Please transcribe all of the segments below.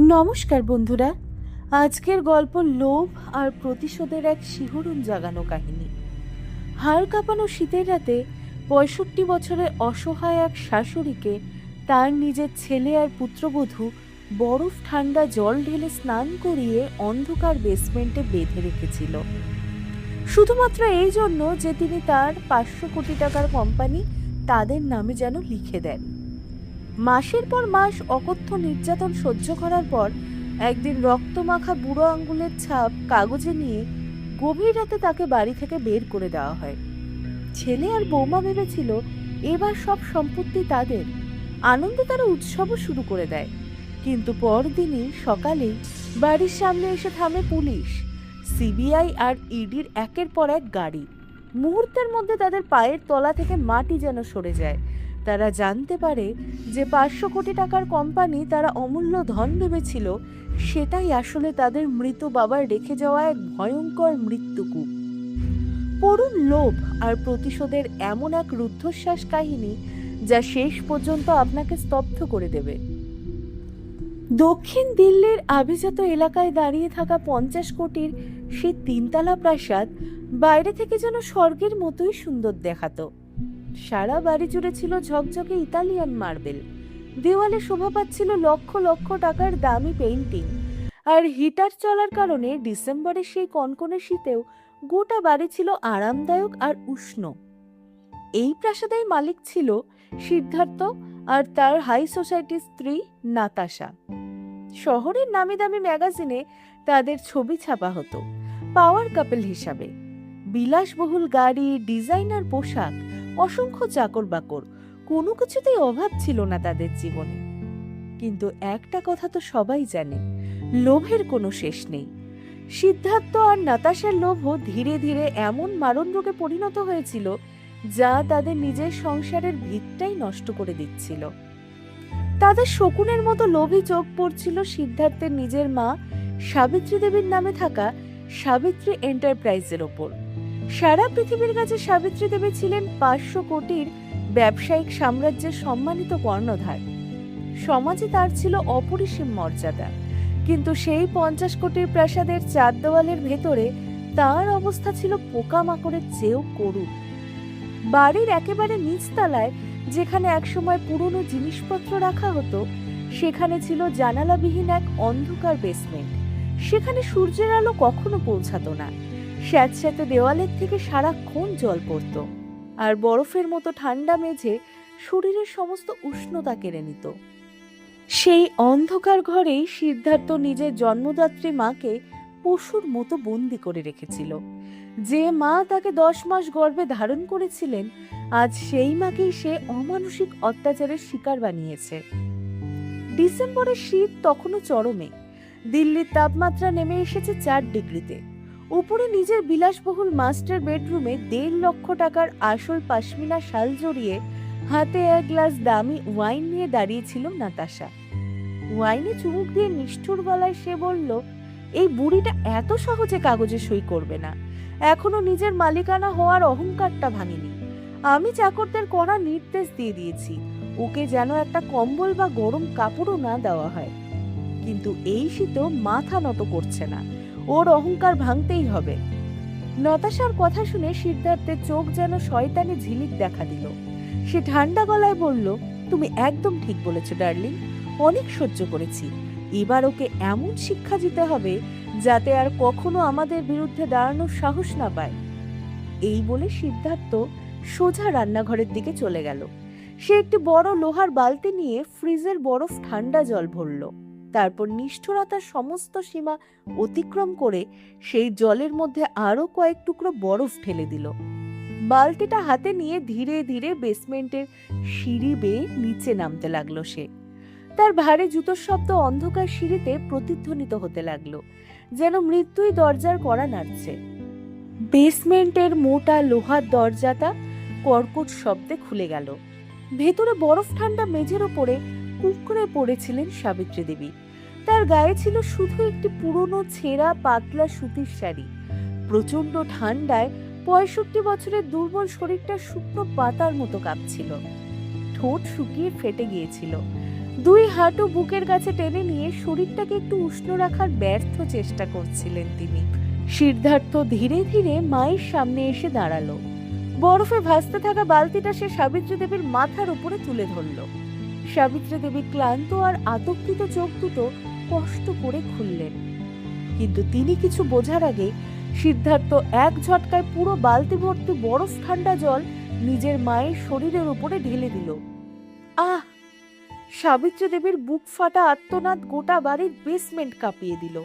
নমস্কার বন্ধুরা, আজকের গল্প লোভ আর প্রতিশোধের এক শিহরণ জাগানো কাহিনী। হাড় কাঁপানো শীতের রাতে ৬৫ বছরের অসহায় এক শাশুড়িকে তার নিজের ছেলে আর পুত্রবধূ বরফ ঠান্ডা জল ঢেলে স্নান করিয়ে অন্ধকার বেসমেন্টে বেঁধে রেখেছিল, শুধুমাত্র এই জন্য যে তিনি তার ৫০০ কোটি টাকার কোম্পানি তাদের নামে যেন লিখে দেন। মাসের পর মাস অকথ্য নির্যাতন সহ্য করার পর একদিন রক্তমাখা বুড়ো আঙ্গুলের ছাপ কাগজে নিয়ে গভীর রাতে তাকে বাড়ি থেকে বের করে দেওয়া হয়। ছেলে আর বৌমা ভেবেছিল এবার সব সম্পত্তি তাদের, আনন্দে তারা উৎসবও শুরু করে দেয়। কিন্তু পরদিনই সকালেই বাড়ির সামনে এসে থামে পুলিশ, সিবিআই আর ইডির একের পর এক গাড়ি। মুহূর্তের মধ্যে তাদের পায়ের তলা থেকে মাটি যেন সরে যায়। তারা জানতে পারে যে ৫০০ কোটি টাকার কোম্পানি তারা অমূল্য ধন ভেবেছিল, সেটাই আসলে তাদের মৃত বাবার রেখে যাওয়া এক ভয়ঙ্কর মৃত্যুকূপ। পড়ুন লোভ আর প্রতিশোধের এমন এক রুদ্ধশ্বাস কাহিনী যা শেষ পর্যন্ত আপনাকে স্তব্ধ করে দেবে। দক্ষিণ দিল্লির আভিজাত এলাকায় দাঁড়িয়ে থাকা ৫০ কোটির সেই তিনতলা প্রাসাদ বাইরে থেকে যেন স্বর্গের মতোই সুন্দর দেখাতো। সারা বাড়ি জুড়ে ছিল ঝকঝকে ইতালিয়ান মার্বেল, দেওয়ালে শোভা পাচ্ছিল লক্ষ লক্ষ টাকার দামি পেইন্টিং, আর হিটার চলার কারণে ডিসেম্বরের সেই কনকনে শীতেও গোটা বাড়ি ছিল আরামদায়ক আর উষ্ণ। এই প্রাসাদের মালিক ছিল সিদ্ধার্থ আর তার হাই সোসাইটির স্ত্রী নাতাশা। শহরের নামি দামি ম্যাগাজিনে তাদের ছবি ছাপা হতো পাওয়ার কাপল হিসাবে। বিলাসবহুল গাড়ি, ডিজাইনার পোশাক, অসংখ্য চাকর বাকর, কোনো কিছুতেই অভাব ছিল না তাদের জীবনে। কিন্তু একটা কথা তো সবাই জানে, লোভের কোনো শেষ নেই। সিদ্ধার্থ আর নাতাশার লোভও ধীরে ধীরে এমন মারণ রোগে পরিণত হয়েছিল যা তাদের নিজের সংসারের ভিতটাই নষ্ট করে দিচ্ছিল। তাদের শকুনের মতো লোভী চোখ পড়ছিল সিদ্ধার্থের নিজের মা সাবিত্রী দেবীর নামে থাকা সাবিত্রী এন্টারপ্রাইজের ওপর। সারা পৃথিবীর কাছে সাবিত্রী দেবী ছিলেন ৫০০ কোটির ব্যবসায়িক সাম্রাজ্যের সম্মানিত কর্ণধার। সমাজে তার ছিল অপরিসীম মর্যাদা, কিন্তু সেই ৫০ কোটির প্রাসাদের চার দেওয়ালের ভেতরে তার অবস্থা ছিল পোকামাকড়ের চেয়েও করুণ। বাড়ির একেবারে নিচতলায়, যেখানে একসময় পুরনো জিনিসপত্র রাখা হতো, সেখানে ছিল জানালাবিহীন এক অন্ধকার বেসমেন্ট। সেখানে সূর্যের আলো কখনো পৌঁছাতো না। স্যাঁতস্যাঁতে দেওয়ালের থেকে সারাক্ষণ জল পড়ত, আর বরফের মতো ঠান্ডা মেঝে শরীরের সমস্ত উষ্ণতা কেড়ে নিত। সেই অন্ধকার ঘরেই সিদ্ধার্থ নিজের জন্মদাত্রী মাকে পশুর মতো বন্দি করে রেখেছিল। যে মা তাকে ১০ মাস গর্ভে ধারণ করেছিলেন, আজ সেই মাকেই সে অমানসিক অত্যাচারের শিকার বানিয়েছে। ডিসেম্বরের শীত তখনও চরমে। দিল্লির তাপমাত্রা নেমে এসেছে ৪ ডিগ্রিতে। উপরে নিজের বিলাসবহুল মাস্টার বেডরুমে ১.৫ লক্ষ টাকার আসল পাশমিনা শাল জড়িয়ে হাতে এক গ্লাস দামি ওয়াইন নিয়ে দাঁড়িয়েছিল নাতাশা। ওয়াইনে চুমুক দিয়ে নিষ্ঠুর গলায় সে বলল, এই বুড়িটা এত সহজে কাগজে সই করবে না। এখনো নিজের মালিকানা হওয়ার অহংকারটা ভাঙেনি। আমি চাকরদের কড়া নির্দেশ দিয়ে দিয়েছি, ওকে যেন একটা কম্বল বা গরম কাপড়ও না দেওয়া হয়। কিন্তু এই শীতেও মাথা নত করছে না। ওর অহংকার ভাঙতেই হবে। নাতাশার কথা শুনে সিদ্ধার্থের চোখ যেন শয়তানি ঝিলিক দেখা দিল। সে ঠান্ডা গলায় বলল, তুমি একদম ঠিক বলেছ ডার্লিং, অনেক সহ্য করেছি। এবার ওকে এমন শিক্ষা দিতে হবে যাতে আর কখনো আমাদের বিরুদ্ধে দাঁড়ানোর সাহস না পায়। এই বলে সিদ্ধার্থ সোজা রান্নাঘরের দিকে চলে গেল। সে একটি বড় লোহার বালতি নিয়ে ফ্রিজের বরফ ঠান্ডা জল ভরল। তারপর নিষ্ঠুরতার সমস্ত সীমা অতিক্রম করে সেই জলের মধ্যে আরো কয়েক টুকরো বরফ ঢেলে দিল। বালতিটা হাতে নিয়ে ধীরে ধীরে বেসমেন্টের সিঁড়ি বেয়ে নিচে নামতে লাগলো সে। তার ভারী জুতোর শব্দ অন্ধকার সিঁড়িতে প্রতিধ্বনিত হতে লাগলো, যেন মৃত্যুই দরজার কড়া নাড়ছে। বেসমেন্টের মোটা লোহার দরজাটা কর্কট শব্দে খুলে গেল। ভেতরে বরফ ঠান্ডা মেঝের ওপরে কুঁকড়ে পড়েছিলেন সাবিত্রী দেবী। তার গায়ে ছিল শুধু একটি পুরনো ছেঁড়া পাতলা সুতির শাড়ি। প্রচন্ড ঠান্ডায় ৬৫ বছরের দুর্বল শরীরটা শুকনো পাতার মতো কাঁপছিল। ঠোঁট শুকিয়ে ফেটে গিয়েছিল। দুই হাঁটু বুকের কাছে টেনে নিয়ে শরীরটাকে একটু উষ্ণ রাখার ব্যর্থ চেষ্টা করছিলেন তিনি। সিদ্ধার্থ ধীরে ধীরে মায়ের সামনে এসে দাঁড়ালো। বরফে ভাসতে থাকা বালতিটা সে সাবিত্রী দেবীর মাথার উপরে তুলে ধরল। সাবিত্রী দেবী ক্লান্ত আর আতঙ্কিত চোখ দুটো কষ্ট করে খুললেন, কিন্তু তিনি কিছু বোঝার আগে সিদ্ধার্থ এক ঝটকায় পুরো বালতি ভর্তি বরফ ঠান্ডা জল নিজের মায়ের শরীরের উপরে ঢেলে দিল। আহ! সাবিত্রী দেবীর বুক ফাটা আর্তনাদ গোটা বাড়ির বেসমেন্ট কাঁপিয়ে দিল।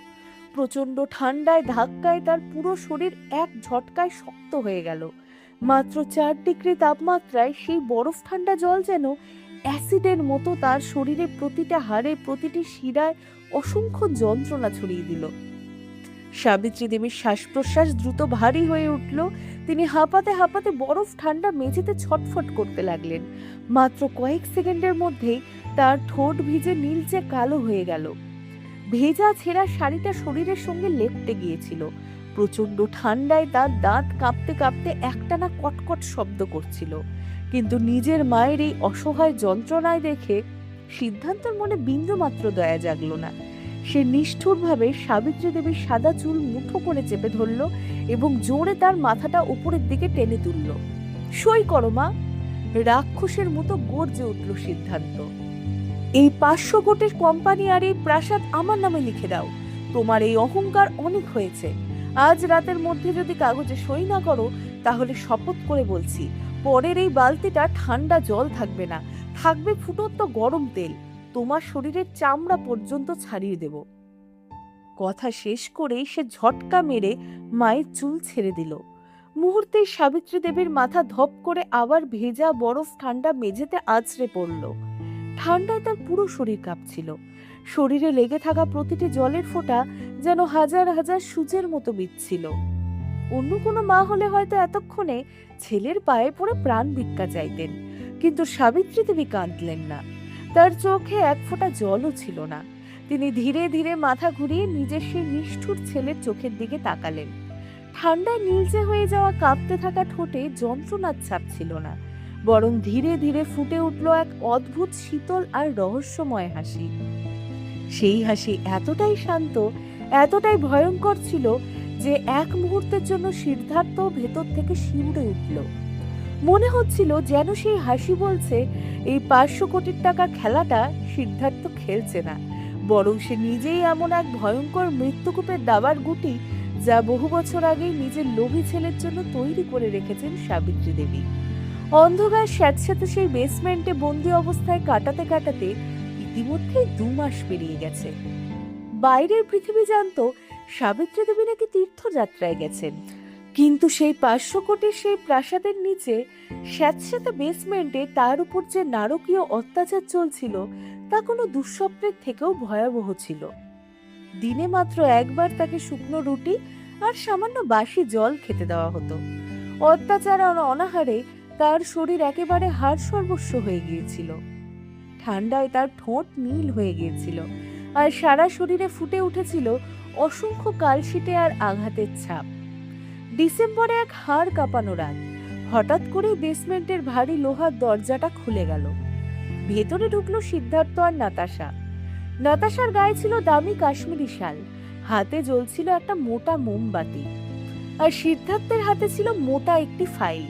প্রচন্ড ঠান্ডায় ধাক্কায় তার পুরো শরীর এক ঝটকায় শক্ত হয়ে গেল। মাত্র 4 ডিগ্রি তাপমাত্রায় সেই বরফ ঠান্ডা জল যেন অ্যাসিডের মতো তার শরীরে প্রতিটা হাড়ে প্রতিটি শিরায় অসংখ্য যন্ত্রণা ছড়িয়ে দিল। সাবিত্রী দেবীর শ্বাস প্রশ্বাস দ্রুত ভারী হয়ে উঠল। তিনি হাঁপাতে হাঁপাতে বরফ ঠান্ডা মেঝেতে ছটফট করতে লাগলেন। মাত্র কয়েক সেকেন্ডের মধ্যেই তার ঠোঁট ভিজে নীলচে কালো হয়ে গেল। ভেজা ছেঁড়া শাড়িটা শরীরের সঙ্গে লেপ্টে গিয়েছিল। প্রচন্ড ঠান্ডায় তার দাঁত কাঁপতে কাঁপতে একটানা কটকট শব্দ করছিল। কিন্তু নিজের মায়ের এই অসহায় যন্ত্রণায় দেখে সিদ্ধান্তর মনে বিন্দুমাত্র দয়া জাগল না। সে নিষ্ঠুরভাবে সাবিত্রী দেবীর সাদা চুল মুঠো করে চেপে ধরল এবং জোরে তার মাথাটা উপরের দিকে টেনে তুলল। সই করো মা! রাক্ষসের মতো গর্জে উঠল সিদ্ধান্ত। এই 500 কোটির কোম্পানি আর এই প্রাসাদ আমার নামে লিখে দাও। তোমার এই অহংকার অনেক হয়েছে। আজ রাতের মধ্যে যদি কাগজে সই না করো, তাহলে শপথ করে বলছি পরের এই বালতিটা ঠান্ডা জল থাকবে না, থাকবে ফুটন্ত গরম তেল। তোমার শরীরের চামড়া পর্যন্ত ছাড়িয়ে দেব। কথা শেষ করেই সে ঝটকা মেরে মায়ের চুল ছেড়ে দিল। মুহূর্তেই সাবিত্রী দেবীর মাথা ধপ করে আবার ভেজা বরফ ঠান্ডা মেঝেতে আছড়ে পড়ল। ঠান্ডায় তার পুরো শরীর কাঁপছিল। শরীরে লেগে থাকা প্রতিটি জলের ফোঁটা যেন হাজার হাজার সূচের মতো বিচ্ছিল। অন্য কোনো মা হলে হয়তো এতক্ষণে ছেলের পায়ে পড়ে প্রাণ ভিক্ষা চাইতেন, কিন্তু সাবিত্রী দেবী কাঁদলেন না। তার চোখে এক ফোঁটা জলও ছিল না। তিনি ধীরে ধীরে মাথা ঘুরিয়ে নিজের সেই নিষ্ঠুর ছেলের চোখের দিকে তাকালেন। ঠান্ডায় নীলচে হয়ে যাওয়া কাঁপতে থাকা ঠোঁটে যন্ত্রণার ছাপ ছিল না, বরং ধীরে ধীরে ফুটে উঠল এক অদ্ভুত শীতল আর রহস্যময় হাসি। সেই হাসি এতটাই শান্ত, এতটাই ভয়ঙ্কর ছিল যে এক মুহূর্তের জন্য সিদ্ধার্থ ভেতর থেকে শিউরে উঠল। মনে হচ্ছিল যেন সেই হাসি বলছে এই 500 কোটির টাকার খেলাটা সিদ্ধার্থ খেলছে না, বরং সে নিজেই এমন এক ভয়ঙ্কর মৃত্যুকূপের দাবার গুটি যা বহু বছর আগেই নিজের লোভী ছেলের জন্য তৈরি করে রেখেছেন সাবিত্রী দেবী। অন্ধকার স্যাঁতস্যাঁতে সেই বেসমেন্টে বন্দি অবস্থায় কাটাতে কাটাতে ইতিমধ্যে 2 মাস পেরিয়ে গেছে। বাইরের পৃথিবী জানতো সাবিত্রী দেবী নাকি তীর্থযাত্রায় গেছেন, কিন্তু সেই 500 কোটির সেই প্রাসাদের নিচে স্যাঁতস্যাঁতে বেসমেন্টে তার উপর যে নারকীয় অত্যাচার চলছিল তা কোনো দুঃস্বপ্নের থেকেও ভয়াবহ ছিল। দিনে মাত্র একবার তাকে শুকনো রুটি আর সামান্য বাসি জল খেতে দেওয়া হতো। অত্যাচার আর অনাহারে তার শরীর একেবারে হাড় সর্বস্ব হয়ে গিয়েছিল। ঠান্ডায় তার ঠোঁট নীল হয়ে গিয়েছিল আর সারা শরীরে ফুটে উঠেছিল অসংখ্য কালশিটে আর আঘাতের ছাপ। ডিসেম্বরে এক হাড় কাঁপানো রাত হঠাৎ করে বেসমেন্টের ভারী লোহার দরজাটা খুলে গেল। ভেতরে ঢুকলো সিদ্ধার্থ আর নাতাশা। নাতাশার গায়ে ছিল দামি কাশ্মীরি শাল, হাতে জ্বলছিল একটা মোটা মোমবাতি, আর সিদ্ধার্থের হাতে ছিল মোটা একটি ফাইল।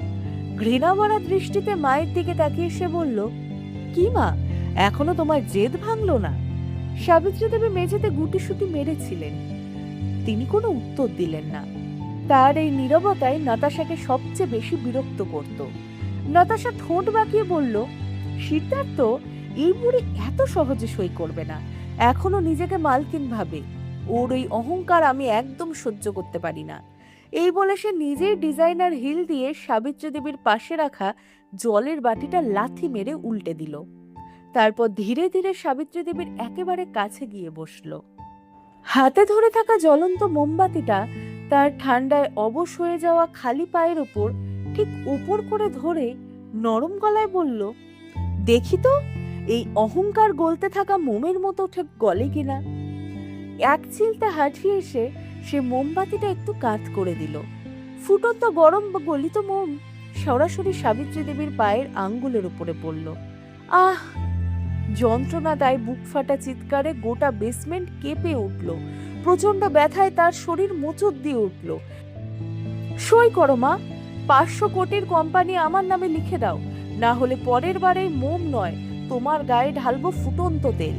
ঘৃণা ভরা দৃষ্টিতে মায়ের দিকে তাকিয়ে সে বলল, কি মা, এখনো তোমার জেদ ভাঙলো না? সাবিত্রী দেবী মেঝেতে গুটিসুটি মেরেছিলেন। তিনি কোনো উত্তর দিলেন না। তার এই নীরবতায় নাতাশাকে সবচেয়ে বেশি বিরক্ত করত। নাতাশা ঠোঁট বাঁকিয়ে বলল, সিদ্ধার্থ, এই বুড়ি এত সহজে সই করবে না। এখনো নিজেকে মালকিন ভাবে। ওর এই অহংকার আমি একদম সহ্য করতে পারি না। এই বলে সে নিজেই ডিজাইনার হিল দিয়ে সাবিত্রী দেবীর পাশে রাখা জলের বাটিটা লাথি মেরে উল্টে দিল। তারপর ধীরে ধীরে সাবিত্রী দেবীর একেবারে কাছে গিয়ে বসল। হাতে ধরে থাকা জ্বলন্ত মোমবাতিটা তার ঠান্ডায় অবশ হয়ে যাওয়া খালি পায়ের উপর ঠিক উপর করে ধরে নরম গলায় বলল, দেখি তো এই অহংকার গলতে থাকা মোমের মতো ঠিক গলে কিনা। এক চিলতে হাঁটিয়ে এসে সে মোমবাতিটা একটু কাত করে দিল। ফুটন্ত গরম গলিত মোম সরাসরি সাবিত্রী দেবীর পায়ের আঙ্গুলের উপরে পড়ল। আহ! যন্ত্রণাদায় বুক ফাটা চিৎকারে গোটা বেসমেন্ট কেঁপে উঠল। প্রচন্ড ব্যথায় তার শরীর মোচড় দিয়ে উঠল। সই করো মা, 500 কোটির কোম্পানি আমার নামে লিখে দাও, না হলে পরের বারে মোম নয়, তোমার গায়ে ঢালবো ফুটন্ত তেল।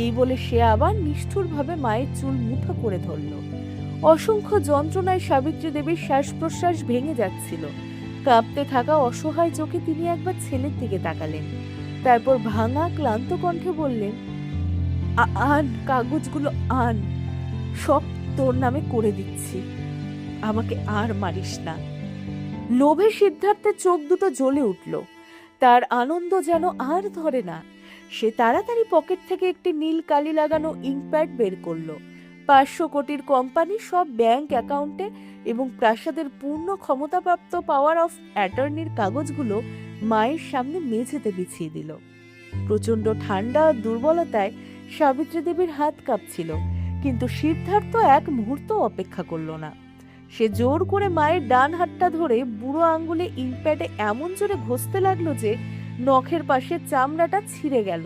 এই বলে সে আবার নিষ্ঠুরভাবে মায়ের চুল মুঠো করে ধরল। অসংখ্য যন্ত্রণায় সাবিত্রী দেবীর শ্বাস প্রশ্বাস ভেঙে যাচ্ছিল। কাঁপতে থাকা অসহায় চোখে তিনি একবার ছেলের দিকে তাকালেন, তারপর ভাঙা ক্লান্ত কণ্ঠে বললেন, আন কাগজগুলো আন, সব তোর নামে করে দিচ্ছি, আমাকে আর মারিস না। লোভে সিদ্ধার্থের চোখ দুটো জ্বলে উঠল। তার আনন্দ যেন আর ধরে না। সে তাড়াতাড়ি পকেট থেকে একটি নীল কালি লাগানো ইঙ্কপ্যাড বের করলো। 500 কোটির কোম্পানি সব ব্যাংক অ্যাকাউন্টে এবং প্রাসাদের পূর্ণ ক্ষমতাপ্রাপ্ত পাওয়ার অফ অ্যাটর্নির কাগজগুলো মায়ের সামনে মেঝেতে বিছিয়ে দিল। প্রচন্ড ঠান্ডা আর দুর্বলতায় সাবিত্রী দেবীর হাত কাঁপছিল, কিন্তু সিদ্ধার্থ এক মুহূর্ত অপেক্ষা করল না। সে জোর করে মায়ের ডান হাতটা ধরে বুড়ো আঙ্গুলে ইঙ্কপ্যাডে এমন জোরে ঘষতে লাগলো যে নখের পাশে চামড়াটা ছিঁড়ে গেল।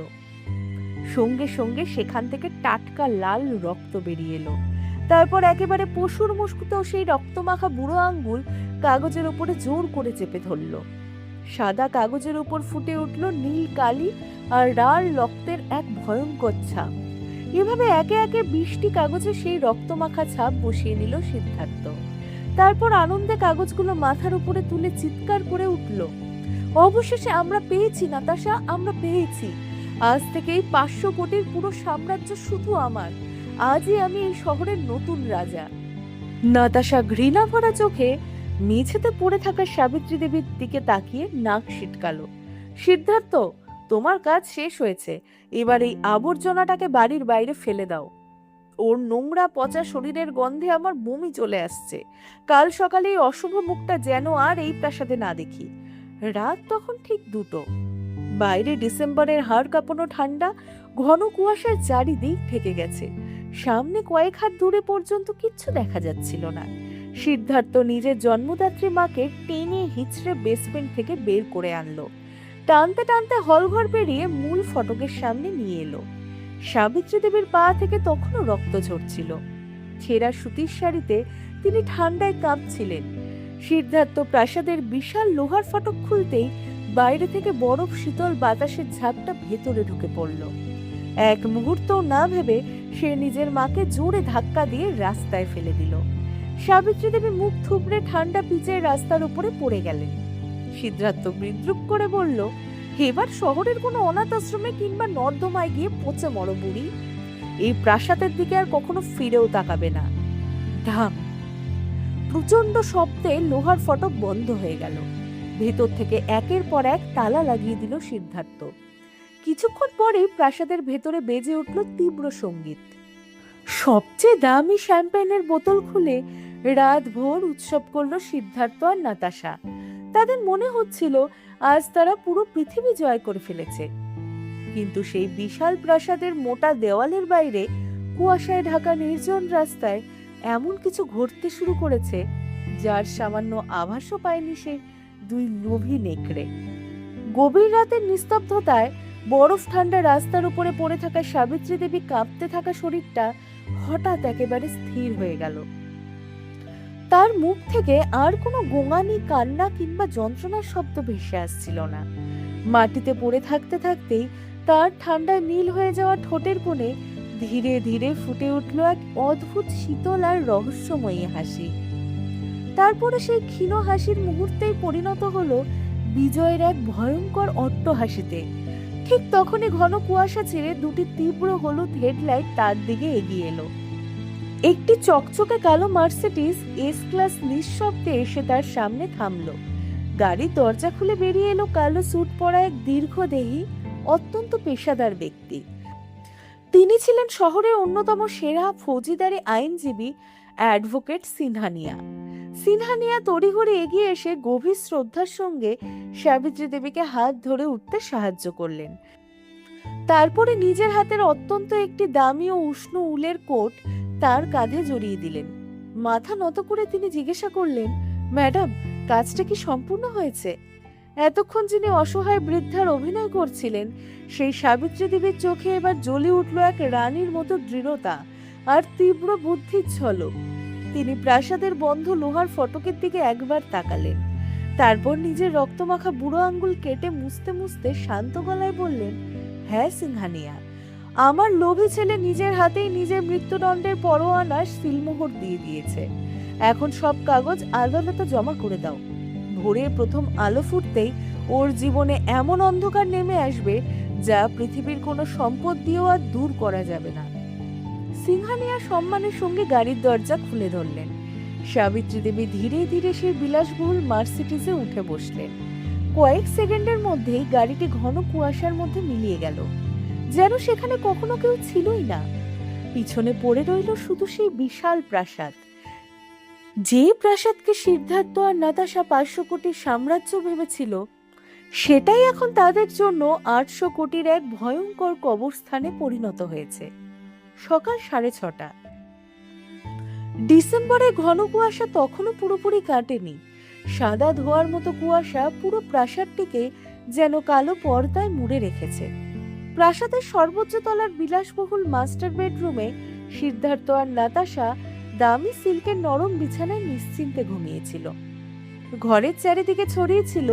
সঙ্গে সঙ্গে সেখান থেকে টাটকা লাল রক্ত বেরিয়ে এলো। তারপর একেবারে পশুর মুষ্কুতেও সেই রক্তমাখা বুড়ো আঙ্গুল কাগজের উপরে জোর করে চেপে ধরল। সাদা কাগজের উপর ফুটে উঠল নীল কালি আর লাল রক্তের এক ভয়ঙ্কর ছাপ। এভাবে একে একে 20টি কাগজে সেই রক্তমাখা ছাপ বসিয়ে নিল সিদ্ধার্থ। তারপর আনন্দে কাগজগুলো মাথার উপরে তুলে চিৎকার করে উঠল, অবশেষে আমরা পেয়েছি নাতাশা, আমরা পেয়েছি। আজ থেকে এই 500 কোটির পুরো সাম্রাজ্য শুধু আমার। আজই আমি এই শহরের নতুন রাজা। নাতাশা ঘৃণা ভরা চোখে মেঝেতে পড়ে থাকা সাবিত্রী দেবীর দিকে তাকিয়ে নাক সিটকালো। সিদ্ধার্থ, তোমার কাজ শেষ হয়েছে, এবার এই আবর্জনাটাকে বাড়ির বাইরে ফেলে দাও। ওর নোংরা পচা শরীরের গন্ধে আমার বমি চলে আসছে। কাল সকালে এই অশুভ মুখটা যেন আর এই প্রাসাদে না দেখি। রাত তখন ঠিক 2টো। বাইরে ডিসেম্বরের হাড় কাঁপানো ঠান্ডা, ঘন কুয়াশার চারিদিক ঢেকে গেছে। সামনে কয়েক হাত দূরে পর্যন্ত কিচ্ছু দেখা যাচ্ছিল না। সিদ্ধার্থ নিজের জন্মদাত্রী মাকে টেনে হিচড়ে বেসমেন্ট থেকে বের করে আনলো। টানতে টানতে হলঘর পেরিয়ে মূল ফটকের সামনে নিয়ে এলো। সাবিত্রী দেবীর পা থেকে তখনও রক্ত ঝরছিল। ছেঁড়া সুতির শাড়িতে তিনি ঠান্ডায় কাঁপছিলেন। সিদ্ধার্থ প্রাসাদের বিশাল লোহার ফটক খুলতেই বাইরে থেকে বরফ শীতল বাতাসের ঝাপটা ভেতরে ঢুকে পড়ল। এক মুহূর্ত না ভেবে সে নিজের মাকে জোরে ধাক্কা দিয়ে রাস্তায় ফেলে দিল। সাবিত্রী দেবী মুখ থুবড়ে ঠান্ডা পিচের রাস্তার উপরে পড়ে গেলেন। সিদ্ধার্থ বিদ্রুপ করে বলল, এবার শহরের কোনো অনাথ আশ্রমে কিংবা নর্দমায় গিয়ে পচে মরো বুড়ি। এই প্রাসাদের দিকে আর কখনো ফিরেও তাকাবে না। ধাম! প্রচন্ড শব্দে লোহার ফটক বন্ধ হয়ে গেল। ভেতর থেকে একের পর এক তালা লাগিয়ে দিল সিদ্ধার্থ। কিছুক্ষণ পরেই প্রাসাদের ভেতরে বেজে উঠল তীব্র সঙ্গীত। সবচেয়ে দামি শ্যাম্পেনের বোতল খুলে রাত ভোর উৎসব করলো সিদ্ধার্থ আর নাতাশা। তাদের মনে হচ্ছিল আজ তারা পুরো পৃথিবী জয় করে ফেলেছে। কিন্তু সেই বিশাল প্রাসাদের মোটা দেওয়ালের বাইরে কুয়াশায় ঢাকা নির্জন রাস্তায় এমন কিছু ঘটতে শুরু করেছে যার সামান্য আভাসও পায়নি সে দুই লোভী নেকড়ে। গভীর রাতের নিস্তব্ধতায় বরফ ঠান্ডা রাস্তার উপরে পড়ে থাকা সাবিত্রী দেবী কাঁপতে থাকা শরীরটা হঠাৎ একেবারে স্থির হয়ে গেল। তার মুখ থেকে আর কোনো গোঙানি কান্না কিংবা যন্ত্রণার শব্দ ভেসে আসছিল না। মাটিতে পড়ে থাকতে থাকতেই তার ঠান্ডায় নীল হয়ে যাওয়া ঠোঁটের কোণে ধীরে ধীরে ফুটে উঠল এক অদ্ভুত শীতল আর রহস্যময়ী হাসি। তারপরে সেই ক্ষীণ হাসির মুহূর্তেই পরিণত হলো বিজয়ের এক ভয়ঙ্কর অট্টহাসিতে। ঠিক তখনই ঘন কুয়াশা ছেড়ে দুটি তীব্র হলুদ হেডলাইট তার দিকে এগিয়ে এলো। একটি চকচকে কালো মার্সিডিজ এস ক্লাস নিঃশব্দে এসে তার সামনে থামলো। গাড়ির দরজা খুলে বেরিয়ে এলো কালো স্যুট পরা এক দীর্ঘদেহী অত্যন্ত পেশাদার ব্যক্তি। তিনি ছিলেন শহরের অন্যতম সেরা ফৌজিদারি আইনজীবী অ্যাডভোকেট সিনহানিয়া। সিনহানিয়া তড়িঘড়ি এগিয়ে এসে গভীর শ্রদ্ধার সঙ্গে সাবিত্রী দেবীকে হাত ধরে উঠতে সাহায্য করলেন। তারপরে নিজের হাতের অত্যন্ত একটি দামি ও উষ্ণ উলের কোট তার কাঁধে জড়িয়ে দিলেন। মাথা নত করে তিনি জিজ্ঞাসা করলেন, ম্যাডাম, কাজটা কি সম্পূর্ণ হয়েছে? এতক্ষণ যিনি অসহায় বৃদ্ধার অভিনয় করছিলেন, সেই সাবিত্রী দেবীর চোখে এবার জ্বলে উঠল এক রানীর মতো দৃঢ়তা আর তীব্র বুদ্ধির ঝলক। তিনি প্রাসাদের বন্ধ লোহার ফটকের দিকে একবার তাকালেন, তারপর নিজের রক্তমাখা বুড়ো আঙ্গুল কেটে মুছতে মুছতে শান্ত গলায় বললেন, হ্যাঁ সিংহানিয়া, আমার লোভী ছেলে নিজের হাতেই নিজের মৃত্যুদণ্ডের পরোয়ানা সিলমোহর দিয়ে দিয়েছে। এখন সব কাগজ আদালতে জমা করে দাও। ভোরের প্রথম আলো ফুটতেই ওর জীবনে এমন অন্ধকার নেমে আসবে যা পৃথিবীর কোনো সম্পদ দিয়েও আর দূর করা যাবে না। সিংহানিয়া সম্মানের সঙ্গে গাড়ির দরজা খুলে ধরলেন। সাবিত্রী দেবী ধীরে ধীরে সেই বিলাসবহুল মার্সিডিজে উঠে বসলেন। কয়েক সেকেন্ডের মধ্যেই গাড়িটি ঘন কুয়াশার মধ্যে মিলিয়ে গেল, যেন সেখানে কখনো কেউ ছিলই না। পিছনে পড়ে রইল শুধু সেই বিশাল প্রাসাদ, যে প্রাসাদকে সিদ্ধার্থ আর নাতাশা 500 কোটির সাম্রাজ্য ভেবেছিল, সেটাই এখন তাদের জন্য 800 কোটির এক ভয়ঙ্কর কবরস্থানে পরিণত হয়েছে। সকাল 6:30। ডিসেম্বরে ঘন কুয়াশা তখনও পুরোপুরি কাটেনি। সাদা ধোয়ার মতো কুয়াশা পুরো প্রাসাদটিকে যেন কালো পর্দায় মুড়ে রেখেছে। প্রাসাদের সর্বোচ্চ তলার বিলাসবহুল মাস্টার বেডরুমে সিদ্ধার্থ আর নাতাশা দামি সিল্কের নরম বিছানায় নিশ্চিন্তে ঘুমিয়েছিল। ঘরের চারিদিকে ছড়িয়েছিল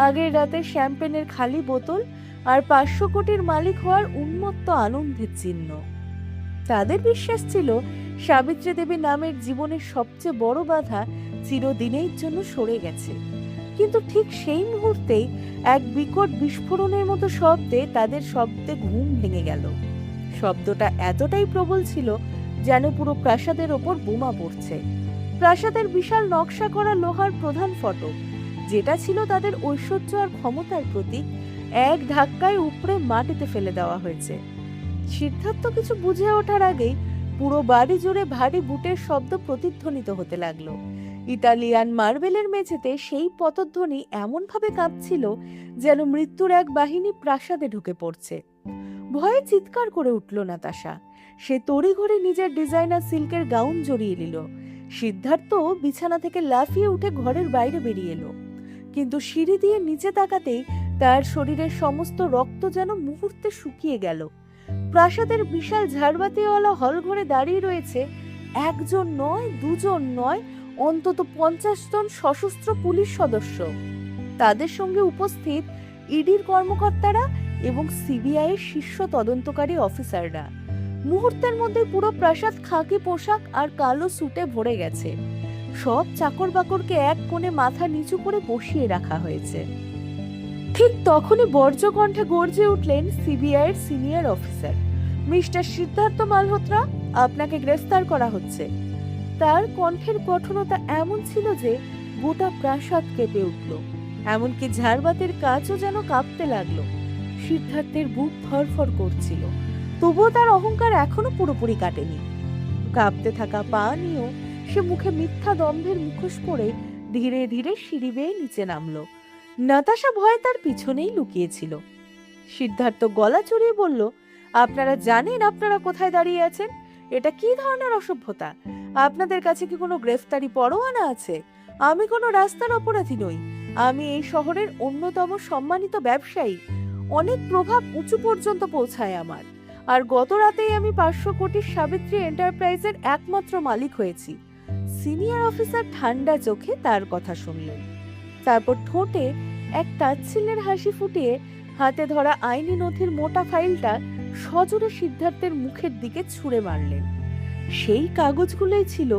আগের রাতের শ্যাম্পেনের খালি বোতল আর 500 কোটির মালিক হওয়ার উন্মত্ত আনন্দের চিহ্ন। তাদের বিশ্বাস ছিল সাবিত্রী দেবী নামের জীবনের সবচেয়ে বড় বাধা চিরদিনের জন্য সরে গেছে। কিন্তু ঠিক সেই মুহূর্তেই এক বিকট বিস্ফোরণের মতো শব্দে তাদের শব্দে ঘুম ভেঙে গেল। শব্দটা এতটাই প্রবল ছিল যেন পুরো প্রাসাদের ওপর বোমা পড়ছে। প্রাসাদের বিশাল নকশা করা লোহার প্রধান ফটক, যেটা ছিল তাদের ঐশ্বর্য আর ক্ষমতার প্রতীক, এক ধাক্কায় উপড়ে মাটিতে ফেলে দেওয়া হয়েছে। সিদ্ধার্থ কিছু বুঝে ওঠার আগেই পুরো বাড়ি জুড়ে ভারী বুটের শব্দ প্রতিধ্বনিত হতে লাগলো। ইতালিয়ান মার্বেলের মেঝেতে সেই পতধ্বনি এমন ভাবে কাঁপছিল যেন মৃত্যুর এক বাহিনী প্রাসাদে ঢুকে পড়ছে। ভয়ে চিৎকার করে উঠল নাতাশা। সে তড়িঘড়ি নিজের ডিজাইনার সিল্কের গাউন জড়িয়ে নিল। সিদ্ধার্থ বিছানা থেকে লাফিয়ে উঠে ঘরের বাইরে বেরিয়ে এলো, কিন্তু সিঁড়ি দিয়ে নিচে তাকাতেই তার শরীরের সমস্ত রক্ত যেন মুহূর্তে শুকিয়ে গেল। প্রাসাদের বিশাল ঝাড়বাতিওয়ালা হল ঘরে দাঁড়িয়ে রয়েছে একজন নয়, দুজন নয়, অন্তত 50 জন সশস্ত্র পুলিশ সদস্য। তাদের সঙ্গে উপস্থিত ইডির কর্মকর্তারা এবং সিবিআই এর শীর্ষ তদন্তকারী অফিসাররা। মুহূর্তের মধ্যে পুরো প্রাসাদ খাকি পোশাক আর কালো স্যুটে ভরে গেছে। সব চাকর বাকরকে এক কোণে মাথা নিচু করে বসিয়ে রাখা হয়েছে। ঠিক তখনই বর্জ্য কণ্ঠে গর্জে উঠলেন সিবিআই এর senior officer, mister Siddharth Malhotra, আপনাকে গ্রেফতার করা হচ্ছে। তার কণ্ঠের কঠোরতা এমন ছিল যে গোটা প্রাসাদ কেঁপে উঠল, এমনকি ঝাড়বাতির কাঁচও যেন কাঁপতে লাগলো। সিদ্ধার্থের বুক ফরফর করছিল, তবুও তার অহংকার এখনো পুরোপুরি কাটেনি। কাঁপতে থাকা পা নিয়েও সে মুখে মিথ্যা দম্ভের মুখোশ পরে ধীরে ধীরে সিঁড়ি বেয়ে নিচে নামলো। নাতাশা ভয়ে তার পিছনেই লুকিয়েছিল। সিদ্ধার্থ গলা চড়িয়ে বলল, আপনারা জানেন আপনারা কোথায় দাঁড়িয়ে আছেন? এটা কি ধরনের অসভ্যতা? আপনাদের কাছে কি কোনো গ্রেফতারি পরোয়ানা আছে? আমি কোনো রাস্তার অপরাধী নই। আমি এই শহরের অন্যতম সম্মানিত ব্যবসায়ী। অনেক প্রভাব উঁচু পর্যন্ত পৌঁছায় আমার। আর গত রাতেই আমি 500 কোটির সাবিত্রী এন্টারপ্রাইজের একমাত্র মালিক হয়েছি। সিনিয়র অফিসার ঠান্ডা চোখে তার কথা শুনলেন। তারপর ঠোঁটে এক তাচ্ছিল্যের হাসি ফুটিয়ে হাতে ধরা আইনি নথির মোটা ফাইলটা সজোরে সিদ্ধার্থের মুখের দিকে ছুঁড়ে মারলেন। সেই কাগজগুলোই ছিল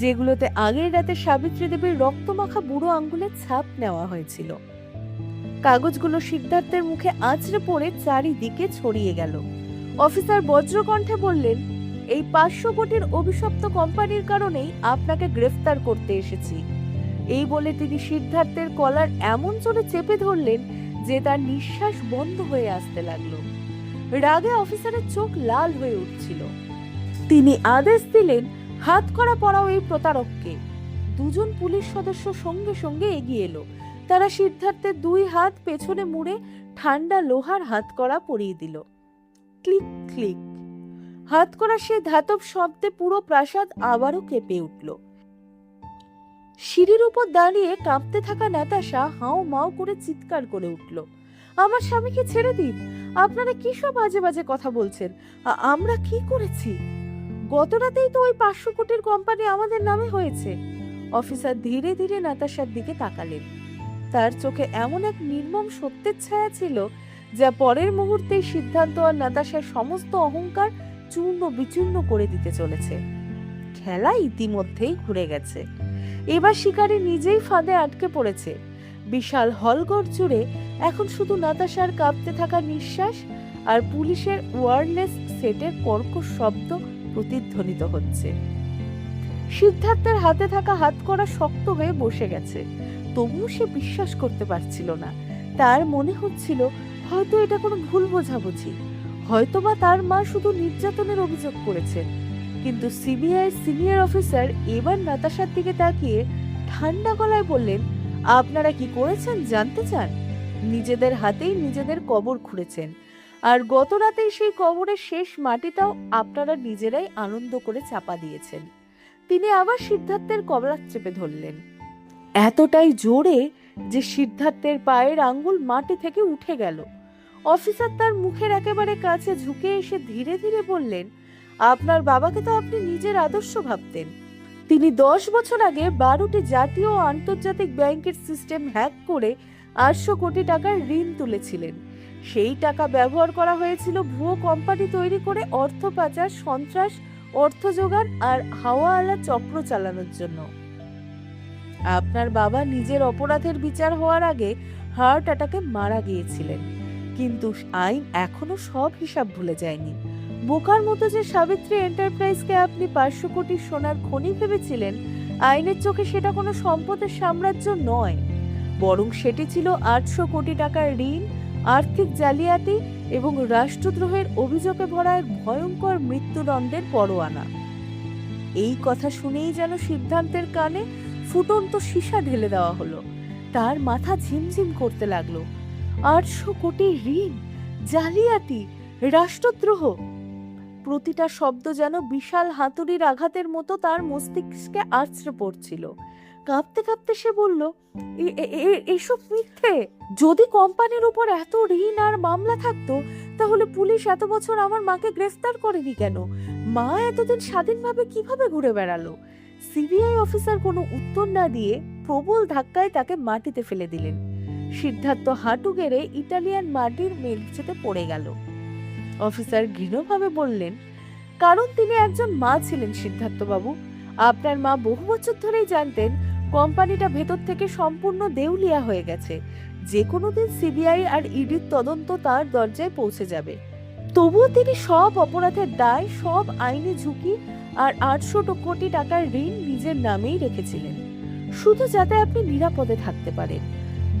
যেগুলোতে আগের রাতে সাবিত্রী দেবীর রক্তমাখা বুড়ো আঙ্গুলের ছাপ নেওয়া হয়েছিল। কাগজগুলো সিদ্ধার্থের মুখে আঁচড়ে পড়ে চারিদিকে ছড়িয়ে গেল। অফিসার বজ্রকণ্ঠে বললেন, এই 500 কোটির অভিশপ্ত কোম্পানির কারণেই আপনাকে গ্রেফতার করতে এসেছি। এই বলে তিনি সিদ্ধার্থের কলার এমন জোরে চেপে ধরলেন যে তার নিঃশ্বাস বন্ধ হয়ে আসতে লাগলো। রাগে অফিসারের চোখ লাল হয়ে উঠছিল। তিনি আদেশ দিলেন, হাত করা পড়াও এই প্রতারককে। দুজন পুলিশ সদস্য সঙ্গে সঙ্গে এগিয়ে এলো। তারা সিদ্ধার্থের 2 হাত পেছনে মুড়ে ঠান্ডা লোহার হাতকড়া পরিয়ে দিল। ক্লিক ক্লিক হাতকড়া সে ধাতব শব্দে পুরো প্রাসাদ আবারও কেঁপে উঠল। সিঁড়ির উপর দাঁড়িয়ে কাঁপতে থাকা নাতাশা হাও মাও করে চিৎকার করে উঠল, আমার স্বামীকে ছেড়ে দিন, আপনারা কি সব বাজে বাজে কথা বলছেন? আমরা কি করেছি? গত রাতেই তো ওই 500 কোটির কোম্পানি আমাদের নামে হয়েছে। অফিসার ধীরে ধীরে নাতাশার দিকে তাকালেন। তার চোখে এমন এক নির্মম সত্যের ছায়া ছিল যা পরের মুহূর্তেই সিদ্ধান্ত আর নাতাশার সমস্ত অহংকার চূর্ণ বিচূর্ণ করে দিতে চলেছে। খেলা ইতিমধ্যেই ঘুরে গেছে। এবার শিকারী নিজেই ফাঁদে আটকে পড়েছে। বিশাল হলঘর জুড়ে এখন শুধু নাতাশার কাঁপতে থাকা নিঃশ্বাস আর পুলিশের ওয়্যারলেস সেটের কর্কশ শব্দ প্রতিধ্বনিত হচ্ছে। সিদ্ধার্থের হাতে থাকা হাতকড়া শক্ত হয়ে বসে গেছে, তবুও সে বিশ্বাস করতে পারছিল না। তার মনে হচ্ছিল হয়তো এটা কোনো ভুল বোঝাবুঝি, হয়তোবা তার মা শুধু নির্যাতনের অভিযোগ করেছেন। কিন্তু সিবিআই সিনিয়র অফিসার এবার নাতাশার দিকে তাকিয়ে ঠান্ডা গলায় বললেন, আপনারা কি করেছেন জানতে চান? নিজেদের হাতেই নিজেদের কবর খুঁড়েছেন, আর গত রাতেই সেই কবরের শেষ মাটিটাও আপনারা নিজেরাই আনন্দ করে চাপা দিয়েছেন। তিনি আবার সিদ্ধার্থের কবলার চেপে ধরলেন, এতটাই জোরে যে সিদ্ধার্থের পায়ের আঙ্গুল মাটি থেকে উঠে গেল। অফিসার তার মুখের একেবারে কাছে ঝুঁকে এসে ধীরে ধীরে বললেন, আপনার বাবাকে তো আপনি নিজের আদর্শ ভাবতেন। তিনি 10 বছর আগে 12টি জাতীয় ও আন্তর্জাতিক ব্যাংকের সিস্টেম হ্যাক করে 800 কোটি টাকার ঋণ তুলেছিলেন। সেই টাকা ব্যবহার করা হয়েছিল ভুয়ো কোম্পানি তৈরি করে অর্থ পাচার, সন্ত্রাস, অর্থ জোগাড় আর হাওয়াওয়ালা চক্র চালানোর জন্য। আপনার বাবা নিজের অপরাধের বিচার হওয়ার আগে হার্ট অ্যাটাকে মারা গিয়েছিলেন, কিন্তু আইন এখনো সব হিসাব ভুলে যায়নি। বোকার মতো যে সাবিত্রী এন্টারপ্রাইজকে আপনি 500 কোটি সোনার খনি ভেবেছিলেন, আইনের চোখে সেটা কোনো সম্পদের সাম্রাজ্য নয়, বরং সেটি ছিল 800 কোটি টাকার ঋণ, আর্থিক জালিয়াতি এবং রাষ্ট্রদ্রোহের অভিযোগে ভরা এক ভয়ঙ্কর মৃত্যুদণ্ডের পরোয়ানা। এই কথা শুনেই যেন সিদ্ধান্তের কানে ফুটন্ত সীসা ঢেলে দেওয়া হলো। তার মাথা ঝিমঝিম করতে লাগলো। 800 কোটি ঋণ, জালিয়াতি, রাষ্ট্রদ্রোহ, প্রতিটা শব্দ যেন বিশাল হাতুড়ির আঘাতের মতো তার মস্তিষ্কে আছড়ে পড়ছিল। কাঁপতে কাঁপতে সে বলল, এসব মিথ্যে। যদি কোম্পানির উপর এত ঋণ আর মামলা থাকতো, তাহলে পুলিশ এত বছর আমার মাকে গ্রেফতার করেনি কেন? মা এতদিন স্বাধীনভাবে কিভাবে ঘুরে বেড়ালো? সিবিআই অফিসার কোনো উত্তর না দিয়ে প্রবল ধাক্কায় তাকে মাটিতে ফেলে দিলেন। সিদ্ধার্থ হাঁটু গেড়ে ইটালিয়ান মাটির মেঝেতে পড়ে গেল। অফিসার ঘৃণভাবে বললেন, কারণ তিনি একজন মা ছিলেন সিদ্ধার্থ বাবু। আপনার মা বহু বছর ধরেই জানতেন কোম্পানিটা ভেতর থেকে সম্পূর্ণ দেউলিয়া হয়ে গেছে। যে কোনো দিন সিবিআই আর ইডির তদন্ত তার দরজায় পৌঁছে যাবে। তবুও তিনি সব অপরাধের দায়, সব আইনি ঝুঁকি আর 800 কোটি টাকার ঋণ নিজের নামেই রেখেছিলেন, শুধু যাতে আপনি নিরাপদে থাকতে পারেন।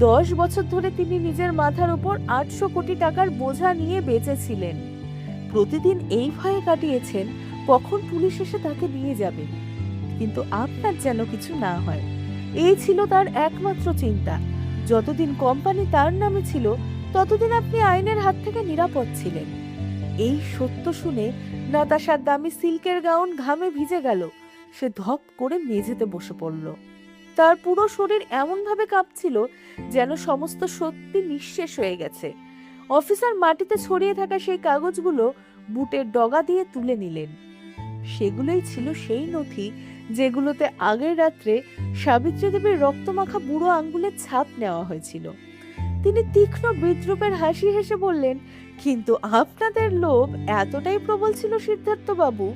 10 বছর ধরে তিনি নিজের মাথার উপর 800 কোটি টাকার বোঝা নিয়ে বেঁচেছিলেন। প্রতিদিন এই ভয়ে কাটিয়েছেন কখন পুলিশ এসে তাকে নিয়ে যাবে, কিন্তু আপনার যেন কিছু না হয়, এই ছিল তার একমাত্র চিন্তা। যতদিন কোম্পানি তার নামে ছিল, ততদিন আপনি আইনের হাত থেকে নিরাপদ ছিলেন। এই সত্য শুনে নাতাশার দামি সিল্কের গাউন ঘামে ভিজে গেল। সে ধপ করে মেঝেতে বসে পড়ল। তার পুরো শরীর এমন ভাবে কাঁপছিল যেন সমস্ত সত্যি নিঃশেষ হয়ে গেছে। অফিসার মাটিতে ছড়িয়ে থাকা সেই কাগজগুলো বুটের ডগা দিয়ে তুলে নিলেন। সেগুলোই ছিল সেই নথি যেগুলোতে আগের রাত্রে সাবিত্রী দেবীর রক্তমাখা বুড়ো আঙ্গুলের ছাপ নেওয়া হয়েছিল। তিনি তীক্ষ্ণ বিদ্রুপের হাসি হেসে বললেন, কিন্তু আপনাদের লোভ এতটাই প্রবল ছিল সিদ্ধার্থ বাবু,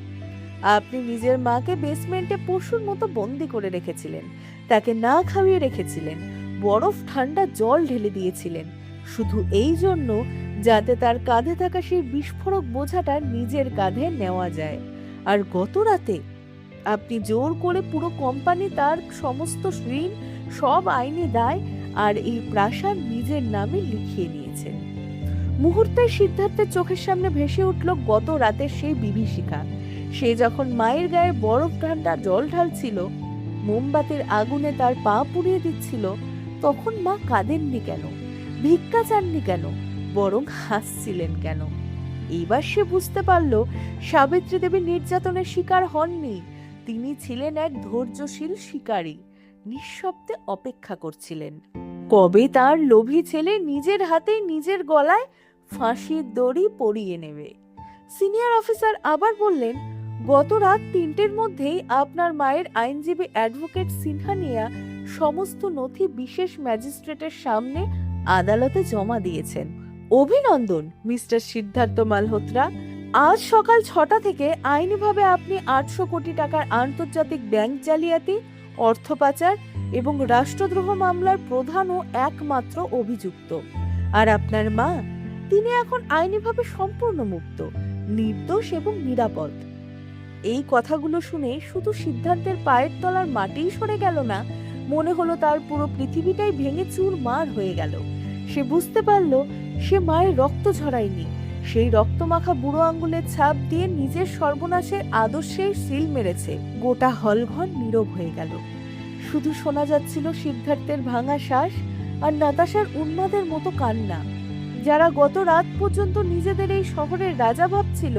আপনি নিজের মাকে বেসমেন্টে পশুর মতো বন্দি করে রেখেছিলেন, তাকে না খাইয়ে রেখেছিলেন, বরফ ঠান্ডা জল ঢেলে দিয়েছিলেন, শুধু এই জন্য যাতে তার কাঁধে থাকা সেই বিস্ফোরক বোঝাটা নিজের কাঁধে নেওয়া যায়। আর গত রাতে আপনি জোর করে পুরো কোম্পানি, তার সমস্ত ঋণ, সব আইনি দায় আর এই প্রাসাদ নিজের নামে লিখিয়ে নিয়েছেন। মুহূর্তে সিদ্ধার্থের চোখের সামনে ভেসে উঠল গত রাতের সেই বিভীষিকা। সে যখন মায়ের গায়ে বরফ ঠান্ডা জল ঢালছিল, মোমবাতির আগুনে তার পা পুড়িয়ে দিচ্ছিল, তখন মা কাঁদেননি কেন, ভিক্ষা চাননি কেন, বরং হাসছিলেন কেন? এবার সে বুঝতে পারল সাবিত্রী দেবী নির্যাতনের শিকার হননি, তিনি ছিলেন এক ধৈর্যশীল শিকারী। নিঃশব্দে অপেক্ষা করছিলেন। কবে তার লোভী ছেলে নিজের হাতেই নিজের গলায় ফাঁসির দড়ি পরিয়ে নেবে। সিনিয়র অফিসার আবার বললেন, গত রাত 3টের মধ্যেই আপনার মায়ের আইনজীবী অ্যাডভোকেট সিনহানিয়া সমস্ত নথি বিশেষ ম্যাজিস্ট্রেটের সামনে আদালতে জমা দিয়েছেন। অভিনন্দন মিস্টার সিদ্ধার্থ মালহোত্রা। আজ সকাল 6টা থেকে আইনিভাবে আপনি 800 কোটি টাকার আন্তর্জাতিক ব্যাংক জালিয়াতি, অর্থ পাচার এবং রাষ্ট্রদ্রোহ মামলার প্রধান ও একমাত্র অভিযুক্ত। আর আপনার মা, তিনি এখন আইনিভাবে সম্পূর্ণ মুক্ত, নির্দোষ এবং নিরাপদ। এই কথাগুলো শুনে শুধু সিদ্ধার্থের পায়ের তলার মাটিই সরে গেল না, মনে হলো তার পুরো পৃথিবীটাই ভেঙে চুরমার হয়ে গেল। সে বুঝতে পারল সে মায়ের রক্ত ঝরায়নি, সেই রক্তমাখা বুড়ো আঙ্গুলের ছাপ দিয়ে নিজের সর্বনাশের আদর্শের সিল মেরেছে। গোটা হলঘর নীরব হয়ে গেল। শুধু শোনা যাচ্ছিল সিদ্ধার্থের ভাঙা শ্বাস আর নাতাশার উন্মাদের মতো কান্না। যারা গত রাত পর্যন্ত নিজেদের এই শহরের রাজা ভাবছিল,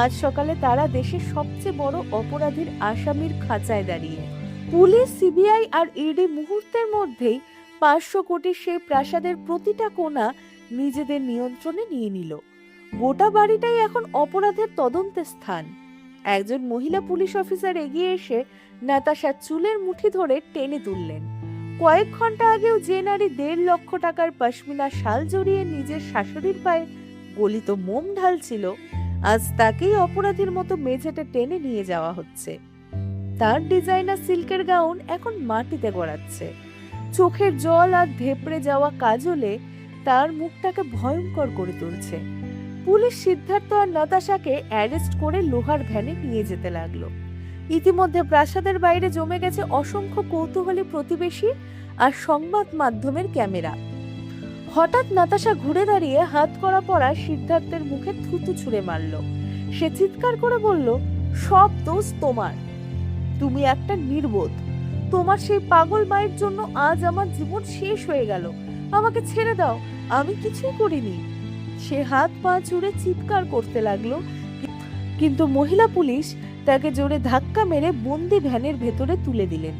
আজ সকালে তারা দেশের সবচেয়ে বড় অপরাধীর আসামির খাঁচায় দাঁড়িয়ে। পুলিশ, সিবিআই আর ইডি মুহূর্তের মধ্যেই 500 কোটির সেই প্রাসাদের প্রতিটা কোণা নিজেদের নিয়ন্ত্রণে নিয়ে নিল। গোটা বাড়িটাই এখন অপরাধের তদন্তের স্থান। একজন মহিলা পুলিশ অফিসার এগিয়ে এসে নাতাশার চুলের মুঠি ধরে টেনে তুললেন। কয়েক ঘন্টা আগেও যে নারী 1.5 লক্ষ টাকার পশমিনা শাল জড়িয়ে নিজের শাশুড়ির পায়ে গলিত মোম ঢালছিল, আজ তাকেই অপরাধীর মতো মেঝেতে টেনে নিয়ে যাওয়া হচ্ছে। তার ডিজাইনার সিল্কের গাউন এখন মাটিতে গড়াচ্ছে। চোখের জল আর ধেপড়ে যাওয়া কাজলে তার মুখটাকে ভয়ঙ্কর করে তুলছে। পুলিশ সিদ্ধার্থ আর নাতাশাকে অ্যারেস্ট করে লোহার ভ্যানে নিয়ে যেতে লাগলো। ইতিমধ্যে প্রাসাদের বাইরে জমে গেছে অসংখ্য কৌতূহলী প্রতিবেশী আর সংবাদ মাধ্যমের ক্যামেরা। হঠাৎ নাতাশা ঘুরে দাঁড়িয়ে হাত করা পড়া সিদ্ধার্থের মুখে থুতু ছুঁড়ে মারল। সে চিৎকার করে বলল, সব দোষ তোমার, তুমি একটা নির্বোধ। তোমার সেই পাগল মায়ের জন্য আজ আমার জীবন শেষ হয়ে গেল। আমাকে ছেড়ে দাও, আমি কিছুই করিনি। সে হাত পা ছুঁড়ে চিৎকার করতে লাগলো, কিন্তু মহিলা পুলিশ তাকে জোরে ধাক্কা মেরে বন্দি ভ্যানের ভেতরে তুলে দিলেন।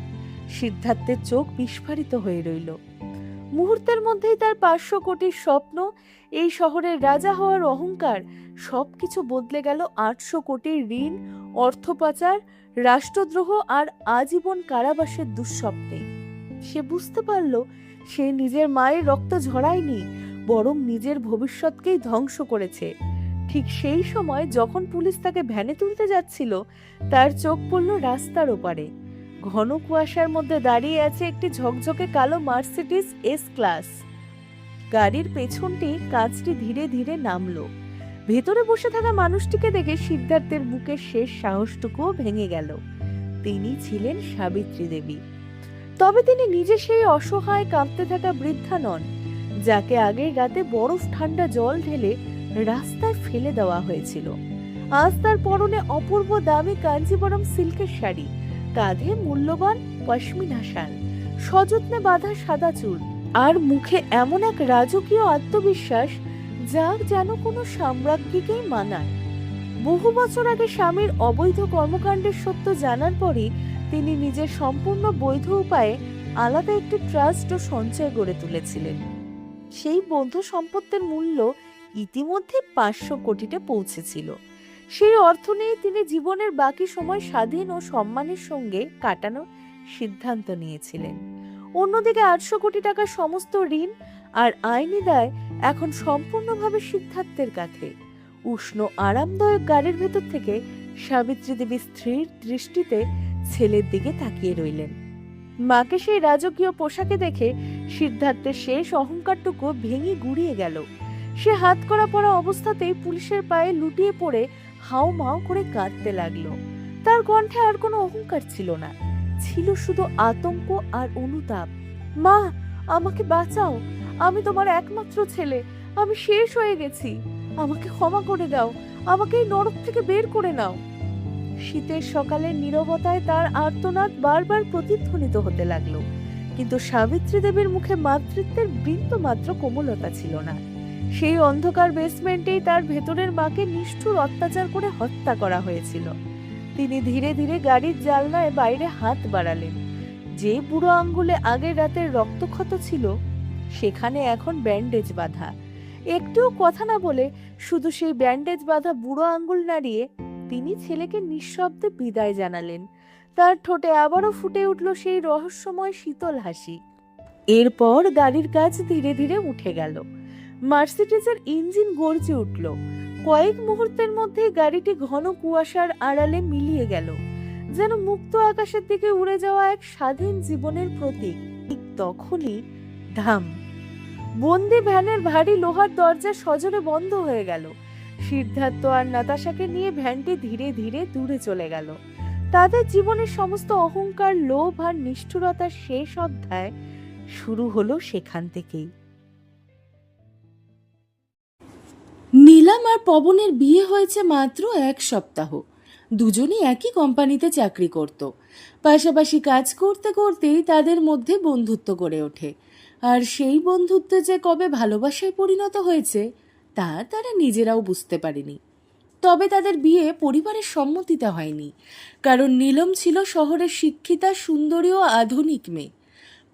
সিদ্ধার্থের চোখ বিস্ফারিত হয়ে রইল। মুহূর্তের মধ্যেই তার 500 কোটির স্বপ্ন, এই শহরের রাজা হওয়ার অহংকার, সবকিছু বদলে গেল 800 কোটির ঋণ, অর্থ পাচার, রাষ্ট্রদ্রোহ আর আজীবন কারাবাসের দুঃস্বপ্নে। সে বুঝতে পারল সে নিজের মায়ের রক্ত ঝরায়নি, বরং নিজের ভবিষ্যৎকেই ধ্বংস করেছে। ঠিক সেই সময় যখন পুলিশ তাকে ভ্যানে তুলতে যাচ্ছিল, তার চোখ পড়ল রাস্তার ওপারে। ঘন কুয়াশার মধ্যে দাঁড়িয়ে আছে একটি ঝকঝকে কালো মার্সিডিজ এস ক্লাস। গাড়ির পেছনটি কাঁচটি ধীরে ধীরে নামলো। ভেতরে বসে থাকা মানুষটিকে দেখে সিদ্ধার্থের বুকের শেষ সাহসটুকুও ভেঙে গেল। তিনি ছিলেন সাবিত্রী দেবী। তবে তিনি নিজে সেই অসহায় কাঁপতে থাকা বৃদ্ধা নন, যাকে আগের রাতে বরফ ঠান্ডা জল ঢেলে রাস্তায় ফেলে দেওয়া হয়েছিল। আজ তার পরনে অপূর্ব দামি কাঞ্জিবরম সিল্কের শাড়ি, কাঁধে মূল্যবান পশমিনা শাল, সযত্নে বাঁধা সাদা চুল, আর মুখে এমন এক রাজকীয় আত্মবিশ্বাস যা যেন কোনো সাম্রাজ্ঞীকেই মানায়। বহু বছর আগে স্বামীর অবৈধ কর্মকাণ্ডের সত্য জানার পরই তিনি নিজের সম্পূর্ণ বৈধ উপায়ে আলাদা একটি ট্রাস্ট ও সঞ্চয় গড়ে তুলেছিলেন। সেই বৌদ্ধ সম্পত্তির মূল্য ইতিমধ্যে 500 কোটিতে পৌঁছেছিল। সেই অর্থ নিয়ে তিনি জীবনের বাকি সময় স্বাধীন ও সম্মানের সঙ্গে কাটানোর সিদ্ধান্ত নিয়েছিলেন। অন্যদিকে 800 কোটি টাকার সমস্ত ঋণ আর আইনি দায় এখন সম্পূর্ণভাবে সিদ্ধার্থের কাঁধে। উষ্ণ আরামদায়ক গাড়ির ভেতর থেকে সাবিত্রী দেবী স্থির দৃষ্টিতে ছেলের দিকে তাকিয়ে রইলেন। মাকে সেই রাজকীয় পোশাকে দেখে সিদ্ধার্থের শেষ অহংকারটুকু ভেঙে গুড়িয়ে গেল। সে হাত করা পড়া অবস্থাতেই পুলিশের পায়ে লুটিয়ে পড়ে হাউ মাউ করে কাঁদতে লাগলো। তার কণ্ঠে আর কোনো অহংকার ছিল না, ছিল শুধু আতঙ্ক আর অনুতাপ। মা, আমাকে বাঁচাও, আমি তোমার একমাত্র ছেলে, আমি শেষ হয়ে গেছি, আমাকে ক্ষমা করে দাও, আমাকে এই নরক থেকে বের করে নাও। শীতের সকালের নীরবতায় তার আর্তনাদ বারবার প্রতিধ্বনিত হতে লাগলো, কিন্তু সাবিত্রী দেবীর মুখে মাতৃত্বের বিন্দুমাত্র কোমলতা ছিল না। সেই অন্ধকার বেসমেন্টেই তার ভেতরের মাকে নিষ্ঠুর অত্যাচার করে হত্যা করা হয়েছিল। তিনি ধীরে ধীরে গাড়ির জানলায় বাইরে হাত বাড়ালেন, যে বুড়ো আঙ্গুলে আগের রাতের রক্তক্ষত ছিল সেখানে এখন ব্যান্ডেজ বাঁধা। একটুও কথা না বলে শুধু সেই ব্যান্ডেজ বাঁধা বুড়ো আঙ্গুল নাড়িয়ে তিনি ছেলেকে নিঃশব্দে বিদায় জানালেন। তার ঠোঁটে আবারও ফুটে উঠল সেই রহস্যময় শীতল হাসি। এরপর গাড়ির কাজ ধীরে ধীরে উঠে গেল। মার্সিডিজের ইঞ্জিন গর্জে উঠল। কয়েক মুহূর্তের মধ্যেই গাড়িটি ঘন কুয়াশার আড়ালে মিলিয়ে গেল, যেন মুক্ত আকাশের দিকে উড়ে যাওয়া এক স্বাধীন জীবনের প্রতীক। ঠিক তখনই ধাম, বন্দি ভ্যানের ভারী লোহার দরজা সজোরে বন্ধ হয়ে গেল। সিদ্ধার্থ আর নাতাশাকে নিয়ে ভ্যানটি ধীরে ধীরে দূরে চলে গেল। তাদের জীবনের সমস্ত অহংকার, লোভ আর নিষ্ঠুরতার শেষ অধ্যায় শুরু হলো সেখান থেকেই। নীলাম আর পবনের বিয়ে হয়েছে মাত্র 1 সপ্তাহ। দুজনই একই কোম্পানিতে চাকরি করত। পাশাপাশি কাজ করতে করতেই তাদের মধ্যে বন্ধুত্ব গড়ে ওঠে। আর সেই বন্ধুত্ব যে কবে ভালোবাসায় পরিণত হয়েছে তা তারা নিজেরাও বুঝতে পারেনি। তবে তাদের বিয়ে পরিবারের সম্মতিতে হয়নি, কারণ নীলম ছিল শহরের শিক্ষিতা, সুন্দরী ও আধুনিক মেয়ে।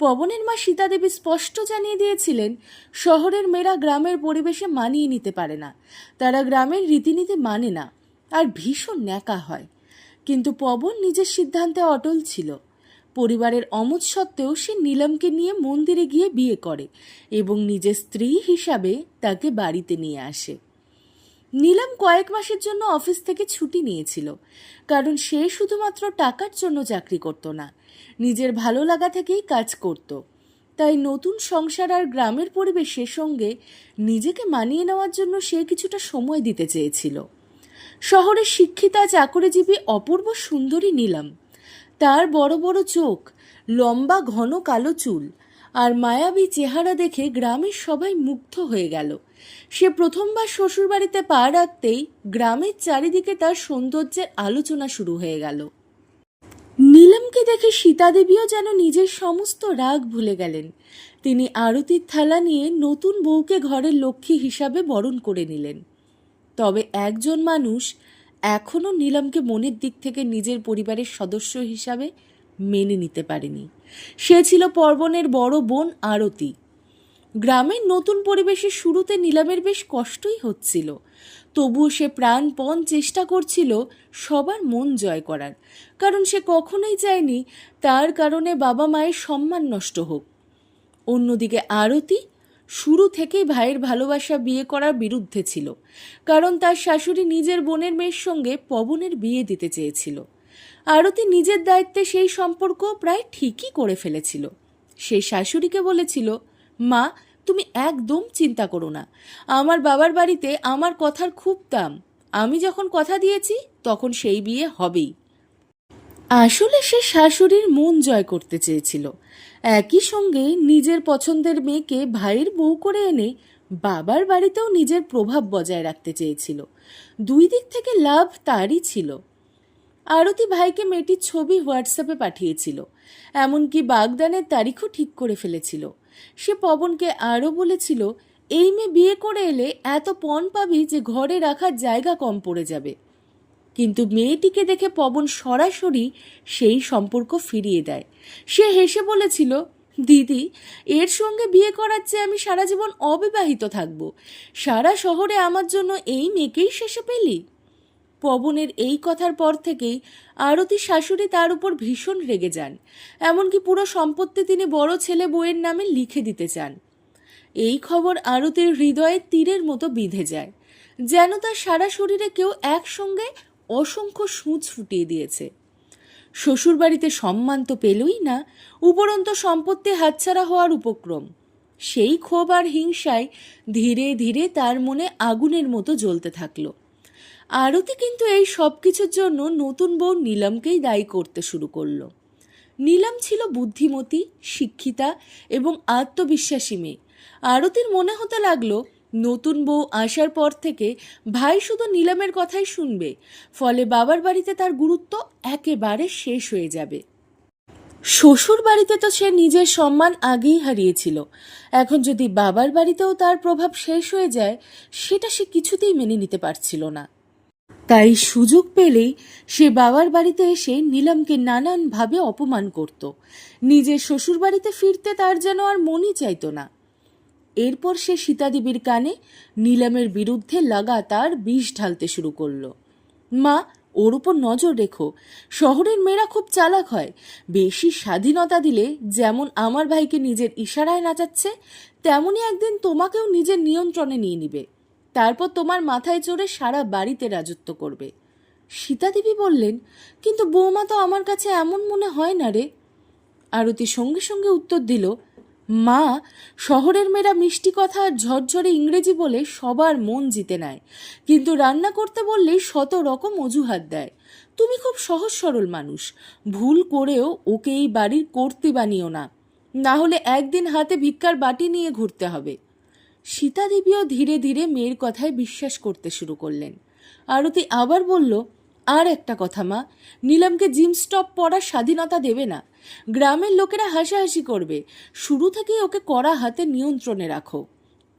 পবনের মা সীতা দেবী স্পষ্ট জানিয়ে দিয়েছিলেন, শহরের মেয়েরা গ্রামের পরিবেশে মানিয়ে নিতে পারে না, তারা গ্রামের রীতিনীতি মানে না আর ভীষণ ন্যাকা হয়। কিন্তু পবন নিজের সিদ্ধান্তে অটল ছিল। পরিবারের অমত সত্ত্বেও সে নীলমকে নিয়ে মন্দিরে গিয়ে বিয়ে করে এবং নিজের স্ত্রী হিসাবে তাকে বাড়িতে নিয়ে আসে। নীলম কয়েক মাসের জন্য অফিস থেকে ছুটি নিয়েছিল, কারণ সে শুধুমাত্র টাকার জন্য চাকরি করত না, নিজের ভালো লাগা থেকেই কাজ করত। তাই নতুন সংসার আর গ্রামের পরিবেশের সঙ্গে নিজেকে মানিয়ে নেওয়ার জন্য সে কিছুটা সময় দিতে চেয়েছিল। শহরের শিক্ষিতা, চাকরিজীবী, অপূর্ব সুন্দরী নীলম। তার বড় বড় চোখ, লম্বা ঘন কালো চুল আর মায়াবী চেহারা দেখে গ্রামের সবাই মুগ্ধ হয়ে গেল। সে প্রথমবার শ্বশুরবাড়িতে পা রাখতেই গ্রামের চারিদিকে তার সৌন্দর্যের আলোচনা শুরু হয়ে গেল। নীলমকে দেখে সীতা দেবীও যেন নিজের সমস্ত রাগ ভুলে গেলেন। তিনি আরতির থালা নিয়ে নতুন বউকে ঘরের লক্ষ্মী হিসাবে বরণ করে নিলেন। তবে একজন মানুষ এখনও নীলমকে মনের দিক থেকে নিজের পরিবারের সদস্য হিসাবে মেনে নিতে পারেনি। সে ছিল পবনের বড় বোন আরতি। গ্রামের নতুন পরিবেশে শুরুতে নীলমের বেশ কষ্টই হচ্ছিল, তবুও সে প্রাণপণ চেষ্টা করছিল সবার মন জয় করার, কারণ সে কখনোই চায়নি তার কারণে বাবা মায়ের সম্মান নষ্ট হোক। অন্যদিকে আরতি শুরু থেকেই ভাইয়ের ভালোবাসা বিয়ে করার বিরুদ্ধে ছিল, কারণ তার শাশুড়ি নিজের বোনের মেয়ের সঙ্গে পবনের বিয়ে দিতে চেয়েছিল। আরতি নিজের দায়িত্বে সেই সম্পর্ক প্রায় ঠিকই করে ফেলেছিল। সে শাশুড়িকে বলেছিল, মা, তুমি একদম চিন্তা করো না, আমার বাবার বাড়িতে আমার কথার খুব দাম, আমি যখন কথা দিয়েছি তখন সেই বিয়ে হবেই। আসলে সে শাশুড়ির মন জয় করতে চেয়েছিল, একই সঙ্গে নিজের পছন্দের মেয়েকে ভাইয়ের বউ করে এনে বাবার বাড়িতেও নিজের প্রভাব বজায় রাখতে চেয়েছিল। দুই দিক থেকে লাভ তারই ছিল। আরতি ভাইকে মেয়েটির ছবি হোয়াটসঅ্যাপে পাঠিয়েছিল, এমনকি বাগদানের তারিখও ঠিক করে ফেলেছিল। সে পবনকে আরও বলেছিল, এই মেয়ে বিয়ে করে এলে এত পণ পাবি যে ঘরে রাখার জায়গা কম পড়ে যাবে। কিন্তু মেয়েটিকে দেখে পবন সরাসরি সেই সম্পর্ক ফিরিয়ে দেয়। সে হেসে বলেছিল, দিদি, এর সঙ্গে বিয়ে করার চেয়ে আমি সারা জীবন অবিবাহিত থাকব। সারা শহরে আমার জন্য এই মেয়েকেই শেষে পেলি। পবনের এই কথার পর থেকেই আরতি শাশুড়ি তার উপর ভীষণ রেগে যান, এমনকি পুরো সম্পত্তি তিনি বড় ছেলে বউয়ের নামে লিখে দিতে চান। এই খবর আরতির হৃদয়ে তীরের মতো বিঁধে যায়, যেন তার সারা শরীরে কেউ একসঙ্গে অসংখ্য সূঁচ ফুটিয়ে দিয়েছে। শ্বশুরবাড়িতে সম্মান তো পেলই না, উপরন্ত সম্পত্তি হাতছাড়া হওয়ার উপক্রম। সেই ক্ষোভ আর হিংসায় ধীরে ধীরে তার মনে আগুনের মতো জ্বলতে থাকলো। আরতি কিন্তু এই সব কিছুর জন্য নতুন বউ নীলমকেই দায়ী করতে শুরু করলো। নীলম ছিল বুদ্ধিমতী, শিক্ষিতা এবং আত্মবিশ্বাসী মেয়ে। আরতির মনে হতে লাগলো, নতুন বউ আসার পর থেকে ভাই শুধু নীলমের কথাই শুনবে, ফলে বাবার বাড়িতে তার গুরুত্ব একেবারে শেষ হয়ে যাবে। শ্বশুর বাড়িতে তো সে নিজের সম্মান আগেই হারিয়েছিল, এখন যদি বাবার বাড়িতেও তার প্রভাব শেষ হয়ে যায়, সেটা সে কিছুতেই মেনে নিতে পারছিল না। তাই সুযোগ পেলেই সে বাবার বাড়িতে এসে নীলমকে নানানভাবে অপমান করত। নিজের শ্বশুরবাড়িতে ফিরতে তার যেন আর মনই চাইত না। এরপর সে সীতাদেবীর কানে নীলমের বিরুদ্ধে লাগাতার বিষ ঢালতে শুরু করলো। মা, ওর উপর নজর রেখো। শহরের মেয়েরা খুব চালাক হয়। বেশি স্বাধীনতা দিলে যেমন আমার ভাইকে নিজের ইশারায় নাচাচ্ছে, তেমনই একদিন তোমাকেও নিজের নিয়ন্ত্রণে নিয়ে নিবে। তারপর তোমার মাথায় চড়ে সারা বাড়িতে রাজত্ব করবে। সীতাদেবী বললেন, কিন্তু বৌমা, তো আমার কাছে এমন মনে হয় না রে। আরতি সঙ্গে সঙ্গে উত্তর দিল, মা, শহরের মেয়েরা মিষ্টি কথা আর ঝরঝরে ইংরেজি বলে সবার মন জিতে নেয়, কিন্তু রান্না করতে বললেই শত রকম অজুহাত দেয়। তুমি খুব সহজ সরল মানুষ, ভুল করেও ওকে এই বাড়ির কর্ত্রী বানিও না, না হলে একদিন হাতে ভিক্ষার বাটি নিয়ে ঘুরতে হবে। সীতাদেবীও ধীরে ধীরে মেয়ের কথায় বিশ্বাস করতে শুরু করলেন। আরতি আবার বলল, আর একটা কথা মা, নীলমকে জিন্স টপ পরার স্বাধীনতা দেবে না। গ্রামের লোকেরা হাসাহাসি করবে। শুরু থেকেই ওকে কড়া হাতে নিয়ন্ত্রণে রাখো।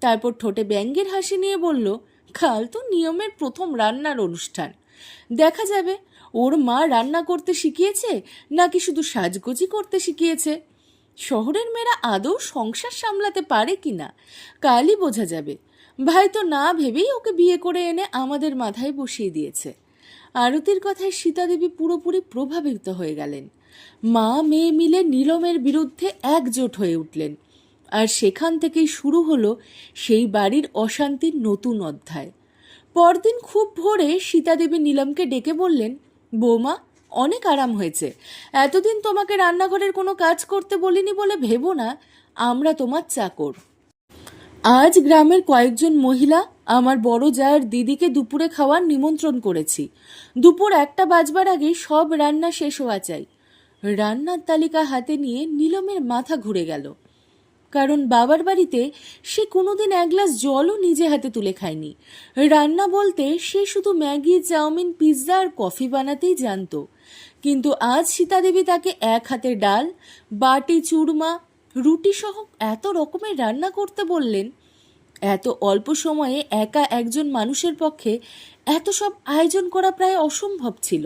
তারপর ঠোঁটে ব্যঙ্গের হাসি নিয়ে বলল, কাল তো নিয়মের প্রথম রান্নার অনুষ্ঠান। দেখা যাবে ওর মা রান্না করতে শিখিয়েছে নাকি শুধু সাজগোজি করতে শিখিয়েছে। শহরের মেয়েরা আদৌ সংসার সামলাতে পারে কিনা কালই বোঝা যাবে। ভাই তো না ভেবেই ওকে বিয়ে করে এনে আমাদের মাথায় বসিয়ে দিয়েছে। আরতির কথায় সীতাদেবী পুরোপুরি প্রভাবিত হয়ে গেলেন। মা মেয়ে মিলে নীলমের বিরুদ্ধে একজোট হয়ে উঠলেন। আর সেখান থেকেই শুরু হলো সেই বাড়ির অশান্তির নতুন অধ্যায়। পরদিন খুব ভোরে সীতাদেবী নীলমকে ডেকে বললেন, বৌমা, অনেক আরাম হয়েছে। এতদিন তোমাকে রান্নাঘরের কোনো কাজ করতে বলিনি বলে ভেবো না, আমরা তোমার চাকর। আজ গ্রামের কয়েকজন মহিলা আমার বড় জায়ের দিদিকে দুপুরে খাওয়ার নিমন্ত্রণ করেছি। দুপুর 1টা বাজবার আগে সব রান্না শেষ হওয়া চাই। রান্নার তালিকা হাতে নিয়ে নীলমের মাথা ঘুরে গেল, কারণ বাবার বাড়িতে সে কোনোদিন এক গ্লাস জলও নিজে হাতে তুলে খায়নি। রান্না বলতে সে শুধু ম্যাগি, চাউমিন, পিৎজা আর কফি বানাতেই জানতো। কিন্তু আজ সীতাদেবী তাকে এক হাতে ডাল, বাটি চুরমা, রুটি সহ এত রকমের রান্না করতে বললেন। এত অল্প সময়ে একা একজন মানুষের পক্ষে এত সব আয়োজন করা প্রায় অসম্ভব ছিল।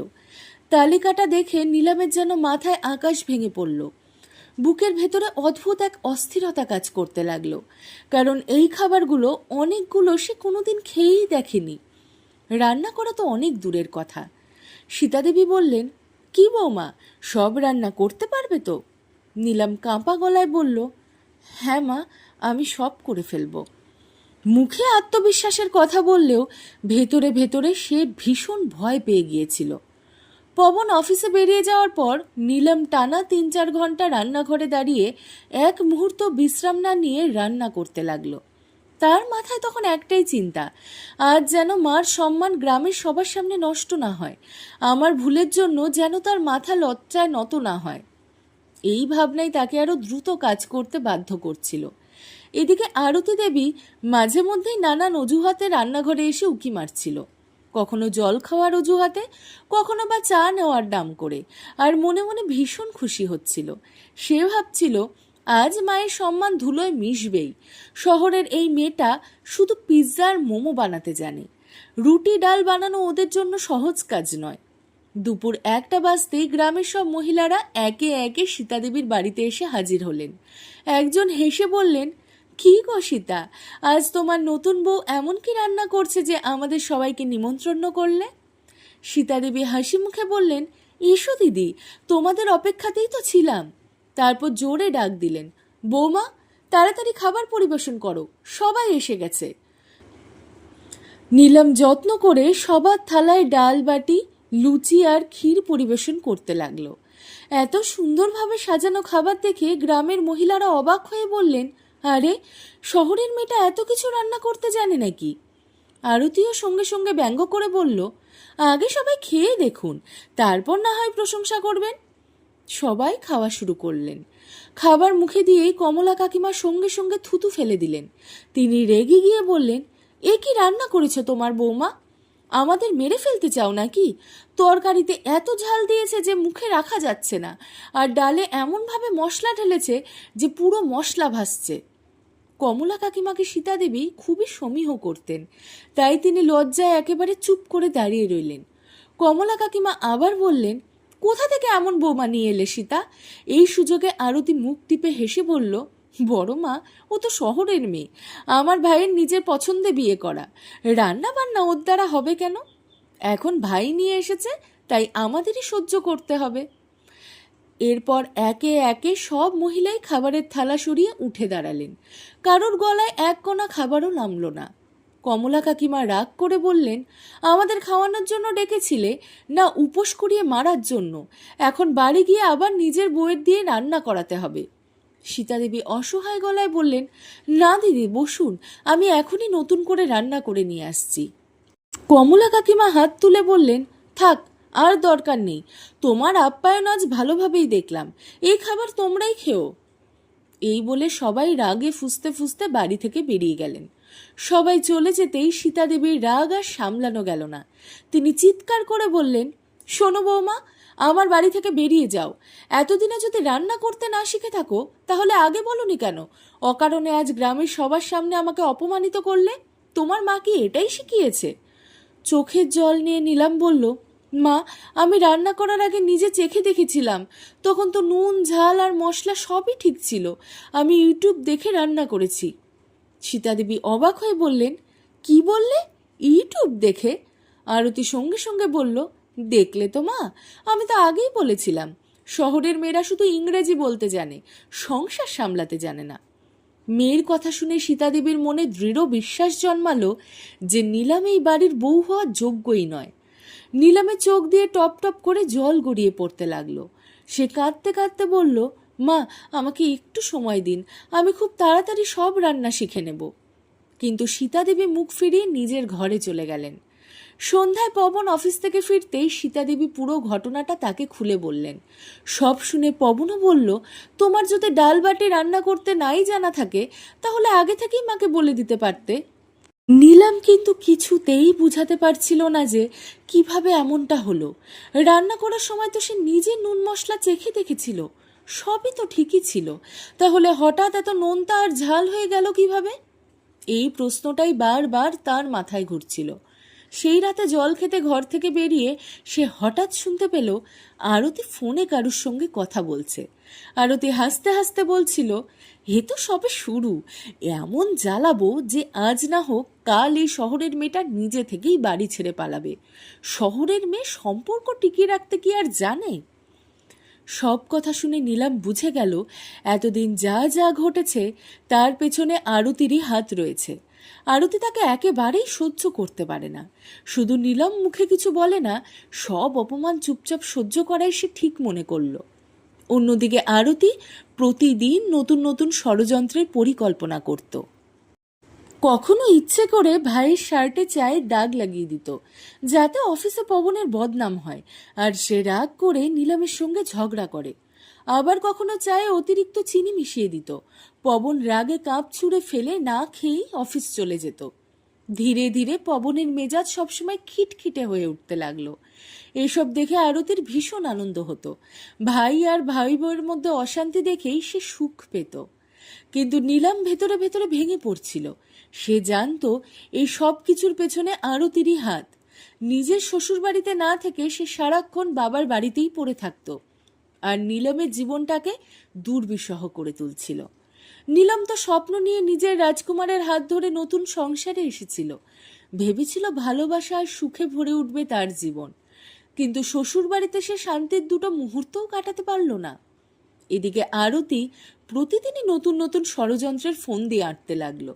তালিকাটা দেখে নীলমের যেন মাথায় আকাশ ভেঙে পড়ল। বুকের ভেতরে অদ্ভুত এক অস্থিরতা কাজ করতে লাগলো, কারণ এই খাবারগুলো অনেকগুলো সে কোনোদিন খেয়েই দেখেনি। রান্না করা তো অনেক দূরের কথা। সীতাদেবী বললেন, কি বৌমা, সব রান্না করতে পারবে তো? নীলম কাঁপা গলায় বলল, হ্যাঁ মা, আমি সব করে ফেলব। মুখে আত্মবিশ্বাসের কথা বললেও ভেতরে ভেতরে সে ভীষণ ভয় পেয়ে গিয়েছিল। পবন অফিসে বেরিয়ে যাওয়ার পর নীলম টানা 3-4 ঘন্টা রান্নাঘরে দাঁড়িয়ে এক মুহূর্ত বিশ্রাম না নিয়ে রান্না করতে লাগলো। তার মাথায় তখন একটাই চিন্তা, আজ যেন মার সম্মান গ্রামের সবার সামনে নষ্ট না হয়, আমার ভুলের জন্য যেন তার মাথা লজ্জায় নত না হয়। এই ভাবনাই তাকে আরো দ্রুত কাজ করতে বাধ্য করছিল। এদিকে আরতি দেবী মাঝে মধ্যেই নানান অজুহাতে রান্নাঘরে এসে উকি মারছিল। কখনো জল খাওয়ার অজুহাতে, কখনো বা চা নেওয়ার নাম করে, আর মনে মনে ভীষণ খুশি হচ্ছিল। সে ভাবছিল, আজ মায়ের সম্মান ধুলোয় মিশবেই। শহরের এই মেয়েটা শুধু পিৎজা আর মোমো বানাতে জানে, রুটি ডাল বানানো ওদের জন্য সহজ কাজ নয়। দুপুর 1টা বাজতেই গ্রামের সব মহিলারা একে একে সীতাদেবীর বাড়িতে এসে হাজির হলেন। একজন হেসে বললেন, কি গো সীতা, আজ তোমার নতুন বউ এমন কি রান্না করছে যে আমাদের সবাইকে নিমন্ত্রণ করলে? সীতাদেবী হাসি মুখে বললেন, এসো দিদি, তোমাদের অপেক্ষাতেই তো ছিলাম। তারপর জোরে ডাক দিলেন, বৌমা, তাড়াতাড়ি খাবার পরিবেশন করো, সবাই এসে গেছে। নীলম যত্ন করে সবার থালায় ডাল বাটি, লুচি আর ক্ষীর পরিবেশন করতে লাগলো। এত সুন্দরভাবে সাজানো খাবার দেখে গ্রামের মহিলারা অবাক হয়ে বললেন, আরে, শহরের মেয়েটা এত কিছু রান্না করতে জানে নাকি? আরতিও সঙ্গে সঙ্গে ব্যঙ্গ করে বলল, আগে সবাই খেয়ে দেখুন, তারপর না হয় প্রশংসা করবেন। সবাই খাওয়া শুরু করলেন। খাবার মুখে দিয়েই কমলা কাকিমা সঙ্গে সঙ্গে থুতু ফেলে দিলেন। তিনি রেগে গিয়ে বললেন, এ কি রান্না করেছ তোমার বৌমা? আমাদের মেরে ফেলতে চাও নাকি? তরকারিতে এত ঝাল দিয়েছে যে মুখে রাখা যাচ্ছে না, আর ডালে এমনভাবে মশলা ঢেলেছে যে পুরো মশলা ভাসছে। কমলা কাকিমাকে সীতা দেবী খুবই সমীহ করতেন, তাই তিনি লজ্জায় একেবারে চুপ করে দাঁড়িয়ে রইলেন। কমলা কাকিমা আবার বললেন, কোথা থেকে এমন বৌমা নিয়ে এলে সীতা? এই সুযোগে আরতি মুখ টিপে হেসে বলল, বড় মা, ও তো শহরের মেয়ে, আমার ভাইয়ের নিজের পছন্দে বিয়ে করা, রান্না বান্না ওর দ্বারা হবে কেন? এখন ভাই নিয়ে এসেছে, তাই আমাদেরই সহ্য করতে হবে। এরপর একে একে সব মহিলাই খাবারের থালা সরিয়ে উঠে দাঁড়ালেন। কারোর গলায় এক কোনা খাবারও নামল না। কমলা কাকিমা রাগ করে বললেন, আমাদের খাওয়ানোর জন্য ডেকেছিলে, না উপোস করিয়ে মারার জন্য? এখন বাড়ি গিয়ে আবার নিজের বউয়ের দিয়ে রান্না করাতে হবে। সীতাদেবী অসহায় গলায় বললেন, না দিদি, বসুন, আমি এখনই নতুন করে রান্না করে নিয়ে আসছি। কমলা কাকিমা হাত তুলে বললেন, থাক, আর দরকার নেই, তোমার আপ্যায়ন আজ ভালোভাবেই দেখলাম, এই খাবার তোমরাই খেও। এই বলে সবাই রাগে ফুঁসতে ফুঁসতে বাড়ি থেকে বেরিয়ে গেলেন। সবাই চলে যেতেই সীতাদেবীর রাগ আর সামলানো গেল না। তিনি চিৎকার করে বললেন, শোনো বৌমা, আমার বাড়ি থেকে বেরিয়ে যাও। এতদিনে যদি রান্না করতে না শিখে থাকো, তাহলে আগে বলনি কেন? অকারণে আজ গ্রামের সবার সামনে আমাকে অপমানিত করলে। তোমার মা কি এটাই শিখিয়েছে? চোখের জল নিয়ে নীলাম বলল, মা, আমি রান্না করার আগে নিজে চেখে দেখেছিলাম, তখন তো নুন ঝাল আর মশলা সবই ঠিক ছিল। আমি ইউটিউব দেখে রান্না করেছি। সীতাদেবী অবাক হয়ে বললেন, কি বললে? ইউটিউব দেখে? আরতি সঙ্গে সঙ্গে বলল, দেখলে তো মা, আমি তো আগেই বলেছিলাম, শহরের মেয়েরা শুধু ইংরেজি বলতে জানে, সংসার সামলাতে জানে না। মেয়ের কথা শুনে সীতাদেবীর মনে দৃঢ় বিশ্বাস জন্মালো যে নীলাম এই বাড়ির বউ হওয়ার যোগ্যই নয়। নীলামে চোখ দিয়ে টপ টপ করে জল গড়িয়ে পড়তে লাগলো। সে কাঁদতে কাঁদতে বলল, মা, আমাকে একটু সময় দিন, আমি খুব তাড়াতাড়ি সব রান্না শিখে নেব। কিন্তু সীতাদেবী মুখ ফিরিয়ে নিজের ঘরে চলে গেলেন। সন্ধ্যায় পবন অফিস থেকে ফিরতেই সীতাদেবী পুরো ঘটনাটা তাকে খুলে বললেন। সব শুনে পবনও বলল, তোমার যদি ডাল বাটি রান্না করতে নাই জানা থাকে, তাহলে আগে থেকেই মাকে বলে দিতে পারতে। নীলাম কিন্তু কিছুতেই বুঝাতে পারছিল না যে কিভাবে এমনটা হলো। রান্না করার সময় তো সে নিজে নুন মশলা চেখে দেখেছিল, সবই তো ঠিকই ছিল, তাহলে হঠাৎ এত নোনতা আর ঝাল হয়ে গেল কিভাবে? এই প্রশ্নটাই বারবার তার মাথায় ঘুরছিল। সেই রাতে জল খেতে ঘর থেকে বেরিয়ে সে হঠাৎ শুনতে পেল আরতি ফোনে কারুর সঙ্গে কথা বলছে। আরতি হাসতে হাসতে বলছিল, এ তো সবে শুরু, এমন জ্বালাবো যে আজ না হোক কাল এই শহরের মেয়েটা নিজে থেকেই বাড়ি ছেড়ে পালাবে। শহরের মেয়ে সম্পর্ক টিকিয়ে রাখতে কি আর জানে? সব কথা শুনে নীলাম বুঝে গেল এতদিন যা যা ঘটেছে তার পেছনে আরতিরই হাত রয়েছে। আরতি তাকে একেবারেই সহ্য করতে পারে না। শুধু নীলাম মুখে কিছু বলে না, সব অপমান চুপচাপ সহ্য করাই সে ঠিক মনে করল। অন্যদিকে আরতি প্রতিদিন নতুন নতুন ষড়যন্ত্রের পরিকল্পনা করত। কখনো ইচ্ছে করে ভাইয়ের শার্টে চায়ের দাগ লাগিয়ে দিত, যাতে অফিসে পবনের বদনাম হয়, আর সে রাগ করে নীলামের সঙ্গে ঝগড়া করে। আবার কখনো চায়ে অতিরিক্ত চিনি মিশিয়ে দিত। পবন রাগে কাপ ছুঁড়ে ফেলে না খেয়েই অফিস চলে যেত। ধীরে ধীরে পবনের মেজাজ সবসময় খিটখিটে হয়ে উঠতে লাগলো। এসব দেখে আরতির ভীষণ আনন্দ হতো। ভাই আর ভাই বউয়ের মধ্যে অশান্তি দেখেই সে সুখ পেত। কিন্তু নীলাম ভেতরে ভেতরে ভেঙে পড়ছিল। সে জানতো এই সব কিছুর পেছনে আরতিরই হাত। নিজের শ্বশুর বাড়িতে না থেকে সে সারাক্ষণ বাবার বাড়িতেই পড়ে থাকত, আর নীলমের জীবনটাকে দুর্বিষহ করে তুলছিল। নীলম তো স্বপ্ন নিয়ে নিজের রাজকুমারের হাত ধরে নতুন সংসারে এসেছিল, ভেবেছিল ভালোবাসা আর সুখে ভরে উঠবে তার জীবন। কিন্তু শ্বশুর বাড়িতে সে শান্তির দুটো মুহূর্তও কাটাতে পারল না। এদিকে আরতি প্রতিদিনই নতুন নতুন ষড়যন্ত্রের ফোন দিয়ে আঁটতে লাগলো।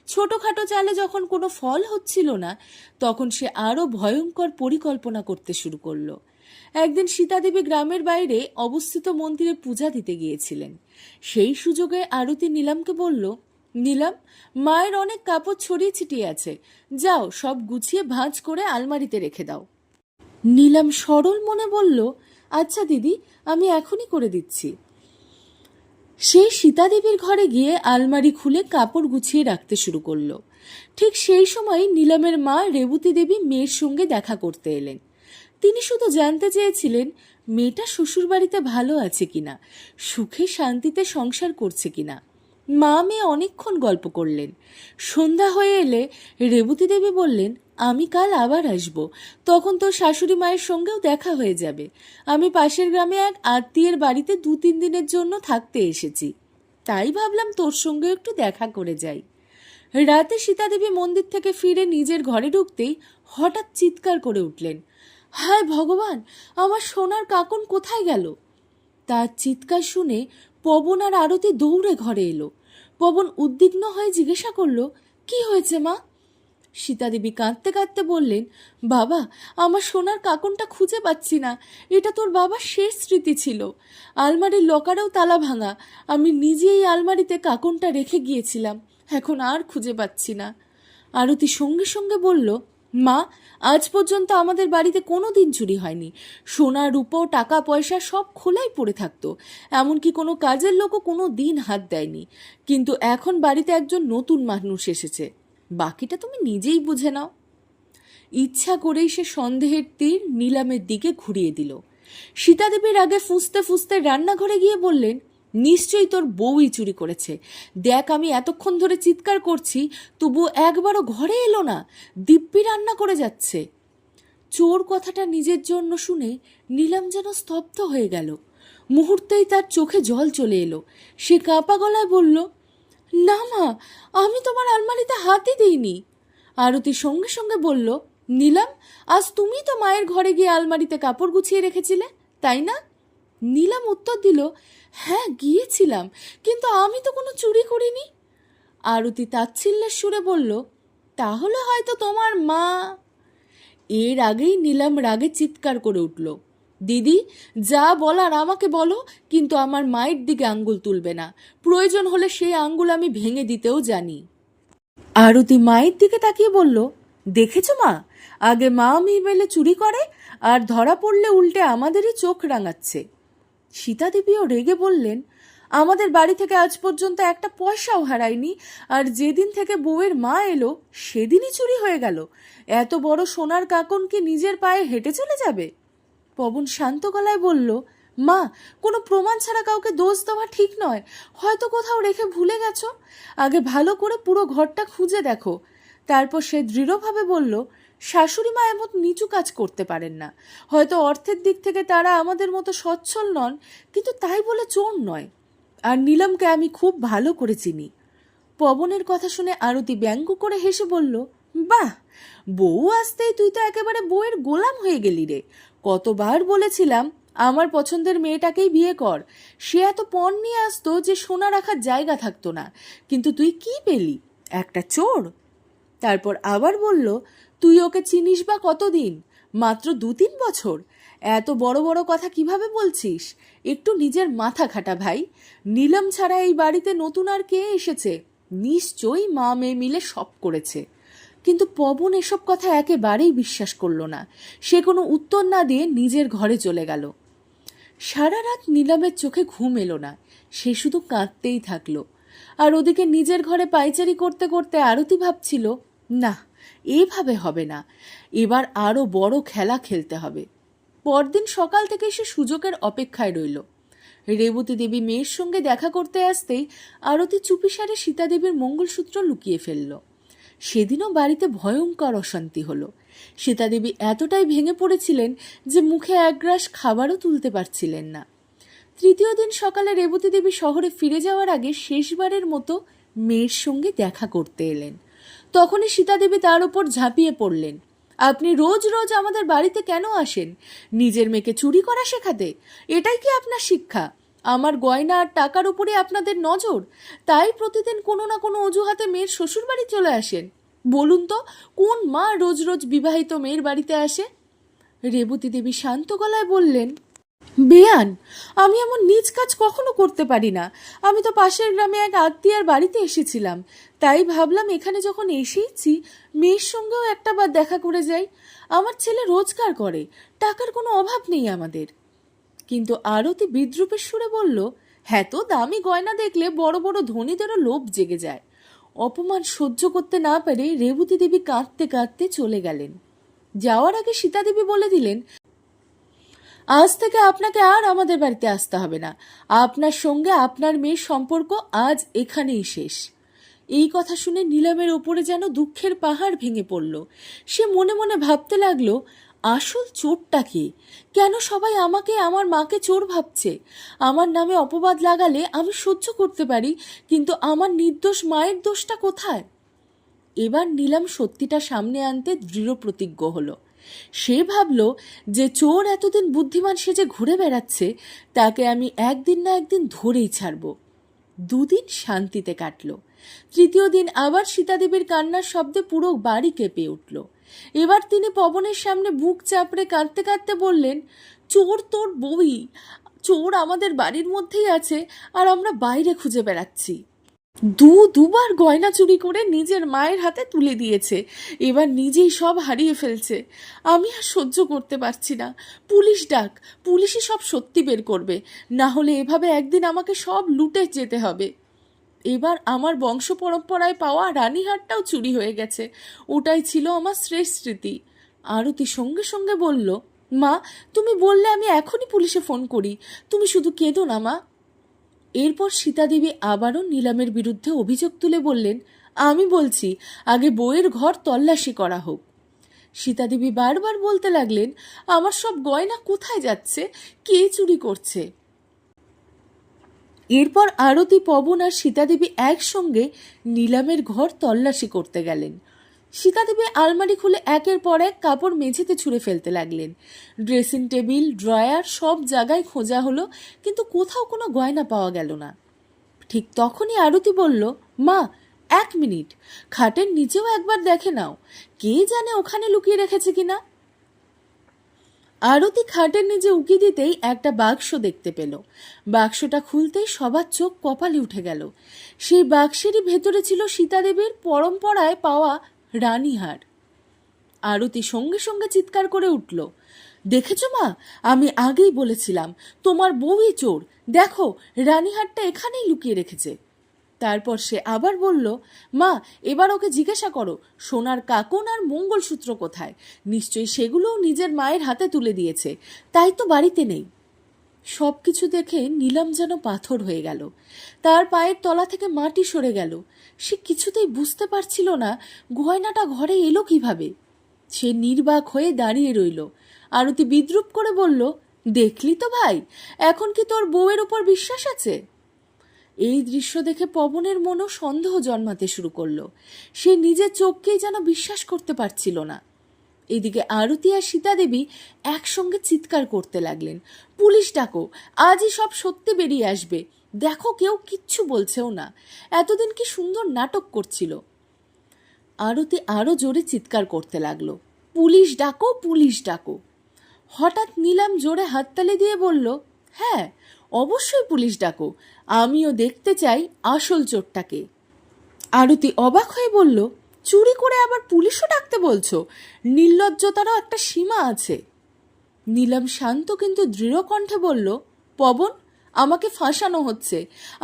ছোটখাটো চালে যখন কোনো ফল হচ্ছিল না, তখন সে আরো ভয়ঙ্কর পরিকল্পনা করতে শুরু করলো। একদিন সীতাদেবী গ্রামের বাইরে অবস্থিত মন্দিরে পূজা দিতে গিয়েছিলেন। সেই সুযোগে আরতি নীলামকে বলল, নীলাম, মায়ের অনেক কাপড় ছড়িয়ে ছিটিয়ে আছে, যাও সব গুছিয়ে ভাঁজ করে আলমারিতে রেখে দাও। নীলাম সরল মনে বলল, আচ্ছা দিদি, আমি এখনই করে দিচ্ছি। সে সীতাদেবীর ঘরে গিয়ে আলমারি খুলে কাপড় গুছিয়ে রাখতে শুরু করলো। ঠিক সেই সময় নীলামের মা রেবতী দেবী মেয়ের সঙ্গে দেখা করতে এলেন। তিনি শুধু জানতে চেয়েছিলেন মেয়েটা শ্বশুরবাড়িতে ভালো আছে কিনা, সুখে শান্তিতে সংসার করছে কিনা। মা মেয়ে অনেকক্ষণ গল্প করলেন। সন্ধ্যা হয়ে এলে রেবতী দেবী বললেন, আমি কাল আবার আসব, তখন তোর শাশুড়ি মায়ের সঙ্গেও দেখা হয়ে যাবে। আমি পাশের গ্রামে এক আত্মীয়ের বাড়িতে 2-3 দিনের জন্য থাকতে এসেছি, তাই ভাবলাম তোর সঙ্গে একটু দেখা করে যাই। রাতে সীতাদেবী মন্দির থেকে ফিরে নিজের ঘরে ঢুকতেই হঠাৎ চিৎকার করে উঠলেন, হায় ভগবান, আমার সোনার কাকন কোথায় গেল? তার চিৎকার শুনে পবন আর আরতি দৌড়ে ঘরে এলো। পবন উদ্বিগ্ন হয়ে জিজ্ঞাসা করল, কি হয়েছে মা? সীতাদেবী কাঁদতে কাঁদতে বললেন, বাবা, আমার সোনার কাকনটা খুঁজে পাচ্ছি না। এটা তোর বাবার শেষ স্মৃতি ছিল। আলমারির লকারেও তালা ভাঙা। আমি নিজেই আলমারিতে কাকনটা রেখে গিয়েছিলাম, এখন আর খুঁজে পাচ্ছি না। আরতি সঙ্গে সঙ্গে বলল, মা, আজ পর্যন্ত আমাদের বাড়িতে কোনো দিন চুরি হয়নি। সোনা রূপো টাকা পয়সা সব খোলাই পড়ে থাকতো, এমনকি কোনো কাজের লোকও কোনো দিন হাত দেয়নি। কিন্তু এখন বাড়িতে একজন নতুন মানুষ এসেছে, বাকিটা তুমি নিজেই বুঝে নাও। ইচ্ছা করেই সে সন্দেহের তীর নিলামের দিকে ঘুরিয়ে দিল। সীতাদেবীর আগে ফুঁসতে ফুঁসতে রান্নাঘরে গিয়ে বললেন, নিশ্চয়ই তোর বউই চুরি করেছে। দেখ, আমি এতক্ষণ ধরে চিৎকার করছি, তবু একবারও ঘরে এলো না, দিব্যি রান্না করে যাচ্ছে। চোর কথাটা নিজের জন্য শুনে নিলাম যেন স্তব্ধ হয়ে গেল। মুহূর্তেই তার চোখে জল চলে এলো। সে কাঁপা গলায় বলল, না মা, আমি তোমার আলমারিতে হাতই দিইনি। আরতি সঙ্গে সঙ্গে বলল, নিলাম, আজ তুমি তো মায়ের ঘরে গিয়ে আলমারিতে কাপড় গুছিয়ে রেখেছিলে, তাই না? নিলাম উত্তর দিল, হ্যাঁ গিয়েছিলাম, কিন্তু আমি তো কোনো চুরি করিনি। আরতি তাচ্ছিল্যের সুরে বলল, তাহলে হয়তো তোমার মা। এর আগেই নিলাম রাগে চিৎকার করে উঠল, দিদি, যা বলার আমাকে বলো, কিন্তু আমার মায়ের দিকে আঙ্গুল তুলবে না। প্রয়োজন হলে সেই আঙ্গুল আমি ভেঙে দিতেও জানি। আরতি মায়ের দিকে তাকিয়ে বলল, দেখেছো মা, আগে মা মেয়ে মিলে চুরি করে, আর ধরা পড়লে উল্টে আমাদেরই চোখ রাঙাচ্ছে। সীতাদেবীও রেগে বললেন, আমাদের বাড়ি থেকে আজ পর্যন্ত একটা পয়সাও হারায়নি, আর যেদিন থেকে বউয়ের মা এলো সেদিনই চুরি হয়ে গেল। এত বড় সোনার কাকন কি নিজের পায়ে হেঁটে চলে যাবে? পবন শান্ত গলায় বলল, মা, কোনো প্রমাণ ছাড়া কাউকে দোষ দেওয়া ঠিক নয়। হয়তো কোথাও রেখে ভুলে গেছো। আগে ভালো করে পুরো ঘরটা খুঁজে দেখো। তারপর সে দৃঢ়ভাবে বলল, শাশুড়ি মা এমন নিচু কাজ করতে পারেন না। হয়তো অর্থের দিক থেকে তারা আমাদের মতো সচ্ছল নন, কিন্তু তাই বলে চোর নয়। আর নীলমকে আমি খুব ভালো করে চিনি। পবনের কথা শুনে আরতি ব্যঙ্গ করে হেসে বলল, বাহ, বউ আসতেই তুই তো একেবারে বউয়ের গোলাম হয়ে গেলি রে। কতবার বলেছিলাম আমার পছন্দের মেয়েটাকেই বিয়ে কর। সে এত পণ নিয়ে আসতো যে সোনা রাখার জায়গা থাকতো না, কিন্তু তুই কি পেলি? একটা চোর। তারপর আবার বলল, তুই ওকে চিনিস বা কতদিন? মাত্র 2-3 বছর। এত বড় বড় কথা কিভাবে বলছিস? একটু নিজের মাথা খাটা ভাই। নীলম ছাড়া এই বাড়িতে নতুন আর কে এসেছে? নিশ্চয়ই মা মেয়ে মিলে সব করেছে। কিন্তু পবন এসব কথা একেবারেই বিশ্বাস করল না। সে কোনো উত্তর না দিয়ে নিজের ঘরে চলে গেল। সারা রাত নীলমের চোখে ঘুম এলো না। সে শুধু কাঁদতেই থাকলো। আর ওদিকে নিজের ঘরে পায়চারি করতে করতে আরতি ভাবছিল, না, এভাবে হবে না, এবার আরো বড় খেলা খেলতে হবে। পরদিন সকাল থেকে সে সুযোগের অপেক্ষায় রইল। রেবতী দেবী মেয়ের সঙ্গে দেখা করতে আসতেই আরতি চুপিসারে সীতাদেবীর মঙ্গলসূত্র লুকিয়ে ফেলল। সেদিনও বাড়িতে ভয়ঙ্কর অশান্তি হলো। সীতাদেবী এতটাই ভেঙে পড়েছিলেন যে মুখে এক গ্রাস খাবারও তুলতে পারছিলেন না। তৃতীয় দিন সকালে রেবতী দেবী শহরে ফিরে যাওয়ার আগে শেষবারের মতো মেয়ের সঙ্গে দেখা করতে এলেন। তখনই সীতাদেবী তার উপর ঝাঁপিয়ে পড়লেন, আপনি রোজ রোজ আমাদের বাড়িতে কেন আসেন? নিজের মেয়েকে চুরি করা শেখাতে? এটাই কি আপনার শিক্ষা? আমার গয়না আর টাকার উপরে আপনাদের নজর, তাই প্রতিদিন কোনো না কোনো অজুহাতে মেয়ের শ্বশুর বাড়ি চলে আসেন। বলুন তো, কোন মা রোজ রোজ বিবাহিত মেয়ের বাড়িতে আসে? রেবতী দেবী শান্ত গলায় বললেন, বেয়ান, আমি এমন নিজ কাজ কখনো করতে পারি না। আমি তো পাশের গ্রামে এক আত্মীয়ার বাড়িতে এসেছিলাম, তাই ভাবলাম এখানে যখন এসেইছি মেয়ের সঙ্গেও একটা বার দেখা করে যাই। আমার ছেলে রোজগার করে, টাকার কোনো অভাব নেই আমাদের। কিন্তু আরতি বিদ্রুপের সুরে বলল, হ্যাঁ, তো দামি গয়না দেখলে বড় বড় ধনীদেরও লোভ জেগে যায়। অপমান সহ্য করতে না পেরে রেবতী দেবী কাঁদতে কাঁদতে চলে গেলেন। যাওয়ার আগে সীতাদেবী বলে দিলেন, আজ থেকে আপনাকে আর আমাদের বাড়িতে আসতে হবে না। আপনার সঙ্গে আপনার মেয়ের সম্পর্ক আজ এখানেই শেষ। এই কথা শুনে নীলামের ওপরে যেন দুঃখের পাহাড় ভেঙে পড়ল। সে মনে মনে ভাবতে লাগলো, আসল চোরটা কে? কেন সবাই আমাকে, আমার মাকে চোর ভাবছে? আমার নামে অপবাদ লাগালে আমি সহ্য করতে পারি, কিন্তু আমার নির্দোষ মায়ের দোষটা কোথায়? এবার নীলাম সত্যিটা সামনে আনতে দৃঢ় প্রতিজ্ঞ হলো। সে ভাবল যে চোর এতদিন বুদ্ধিমান সেজে ঘুরে বেড়াচ্ছে, তাকে আমি একদিন না একদিন ধরেই ছাড়ব। দুদিন শান্তিতে কাটল। তৃতীয় দিন আবার সীতাদেবীর কান্নার শব্দে পুরো বাড়ি কেঁপে উঠল। এবার তিনি পবনের সামনে বুক চাপড়ে কাঁদতে কাঁদতে বললেন, চোর তোর বই, চোর আমাদের বাড়ির মধ্যেই আছে, আর আমরা বাইরে খুঁজে বেড়াচ্ছি। দুবার গয়না চুরি করে নিজের মায়ের হাতে তুলে দিয়েছে, এবার নিজেই সব হারিয়ে ফেলছে। আমি আর সহ্য করতে পারছি না। পুলিশ ডাক, পুলিশই সব সত্যি বের করবে, না হলে এভাবে একদিন আমাকে সব লুটে যেতে হবে। এবার আমার বংশ পরম্পরায় পাওয়া রানীহারটাও চুরি হয়ে গেছে, ওটাই ছিল আমার শ্রেষ্ঠ স্মৃতি। আরতি সঙ্গে সঙ্গে বলল, মা তুমি বললে আমি এখনই পুলিশে ফোন করি, তুমি শুধু কেঁদো না মা। এরপর সীতাদেবী আবারও নীলামের বিরুদ্ধে অভিযোগ তুলে বললেন, আমি বলছি আগে বউয়ের ঘর তল্লাশি করা হোক। সীতাদেবী বারবার বলতে লাগলেন, আমার সব গয়না কোথায় যাচ্ছে, কে চুরি করছে? এরপর আরতি, পবন আর সীতাদেবী একসঙ্গে নীলামের ঘর তল্লাশি করতে গেলেন। সীতাদেবী আলমারি খুলে একের পর এক কাপড় মেঝেতে ছুঁড়ে ফেলতে লাগলেন। ড্রেসিং টেবিল, ড্রয়ার সব জায়গায় খোঁজা হলো, কিন্তু কোথাও কোনো গয়না পাওয়া গেল না। ঠিক তখনই আরতি বলল, মা 1 মিনিট, খাটের নিচেও একবার দেখে নাও, কে জানে ওখানে লুকিয়ে রেখেছে কিনা। আরতি খাটের নিচে উকি দিতেই একটা বাক্স দেখতে পেল। বাক্সটা খুলতেই সবার চোখ কপালে উঠে গেল। সেই বাক্সেরই ভেতরে ছিল সীতাদেবীর পরম্পরায় পাওয়া রানীহার। আরতি সঙ্গে সঙ্গে চিৎকার করে উঠল, দেখেছো মা, আমি আগেই বলেছিলাম তোমার বউই চোর, দেখো রানীহারটা এখানেই লুকিয়ে রেখেছে। তারপর সে আবার বলল, মা এবার ওকে জিজ্ঞাসা করো সোনার কাকন আর মঙ্গলসূত্র কোথায়, নিশ্চয়ই সেগুলোও নিজের মায়ের হাতে তুলে দিয়েছে, তাই তো বাড়িতে নেই। সব কিছু দেখে নীলাম যেন পাথর হয়ে গেল। তার পায়ের তলা থেকে মাটি সরে গেল। সে কিছুতেই বুঝতে পারছিল না গয়নাটা ঘরে এলো কিভাবে। সে নির্বাক হয়ে দাঁড়িয়ে রইল। আরতি বিদ্রুপ করে বলল, দেখলি তো ভাই, এখন কি তোর বউয়ের উপর বিশ্বাস আছে? এই দৃশ্য দেখে পবনের মনও সন্দেহ জন্মাতে শুরু করলো। সে নিজের চোখকেই যেন বিশ্বাস করতে পারছিল না। এদিকে আরতি আর সীতাদেবী একসঙ্গে চিৎকার করতে লাগলেন, পুলিশ ডাকো, আজই সব সত্যি বেরিয়ে আসবে, দেখো কেউ কিচ্ছু বলছেও না, এতদিন কি সুন্দর নাটক করছিল। আরতি আরো জোরে চিৎকার করতে লাগলো, পুলিশ ডাকো, পুলিশ ডাকো। হঠাৎ নীলাম জোরে হাততালি দিয়ে বলল, হ্যাঁ অবশ্যই পুলিশ ডাকো, আমিও দেখতে চাই আসল চোরটাকে। আরতি অবাক হয়ে বলল, চুরি করে আবার পুলিশও ডাকতে বলছো? নির্লজ্জতারও একটা সীমা আছে। নীলাম শান্ত কিন্তু দৃঢ় কণ্ঠে বলল, পবন, আমাকে ফাঁসানো হচ্ছে,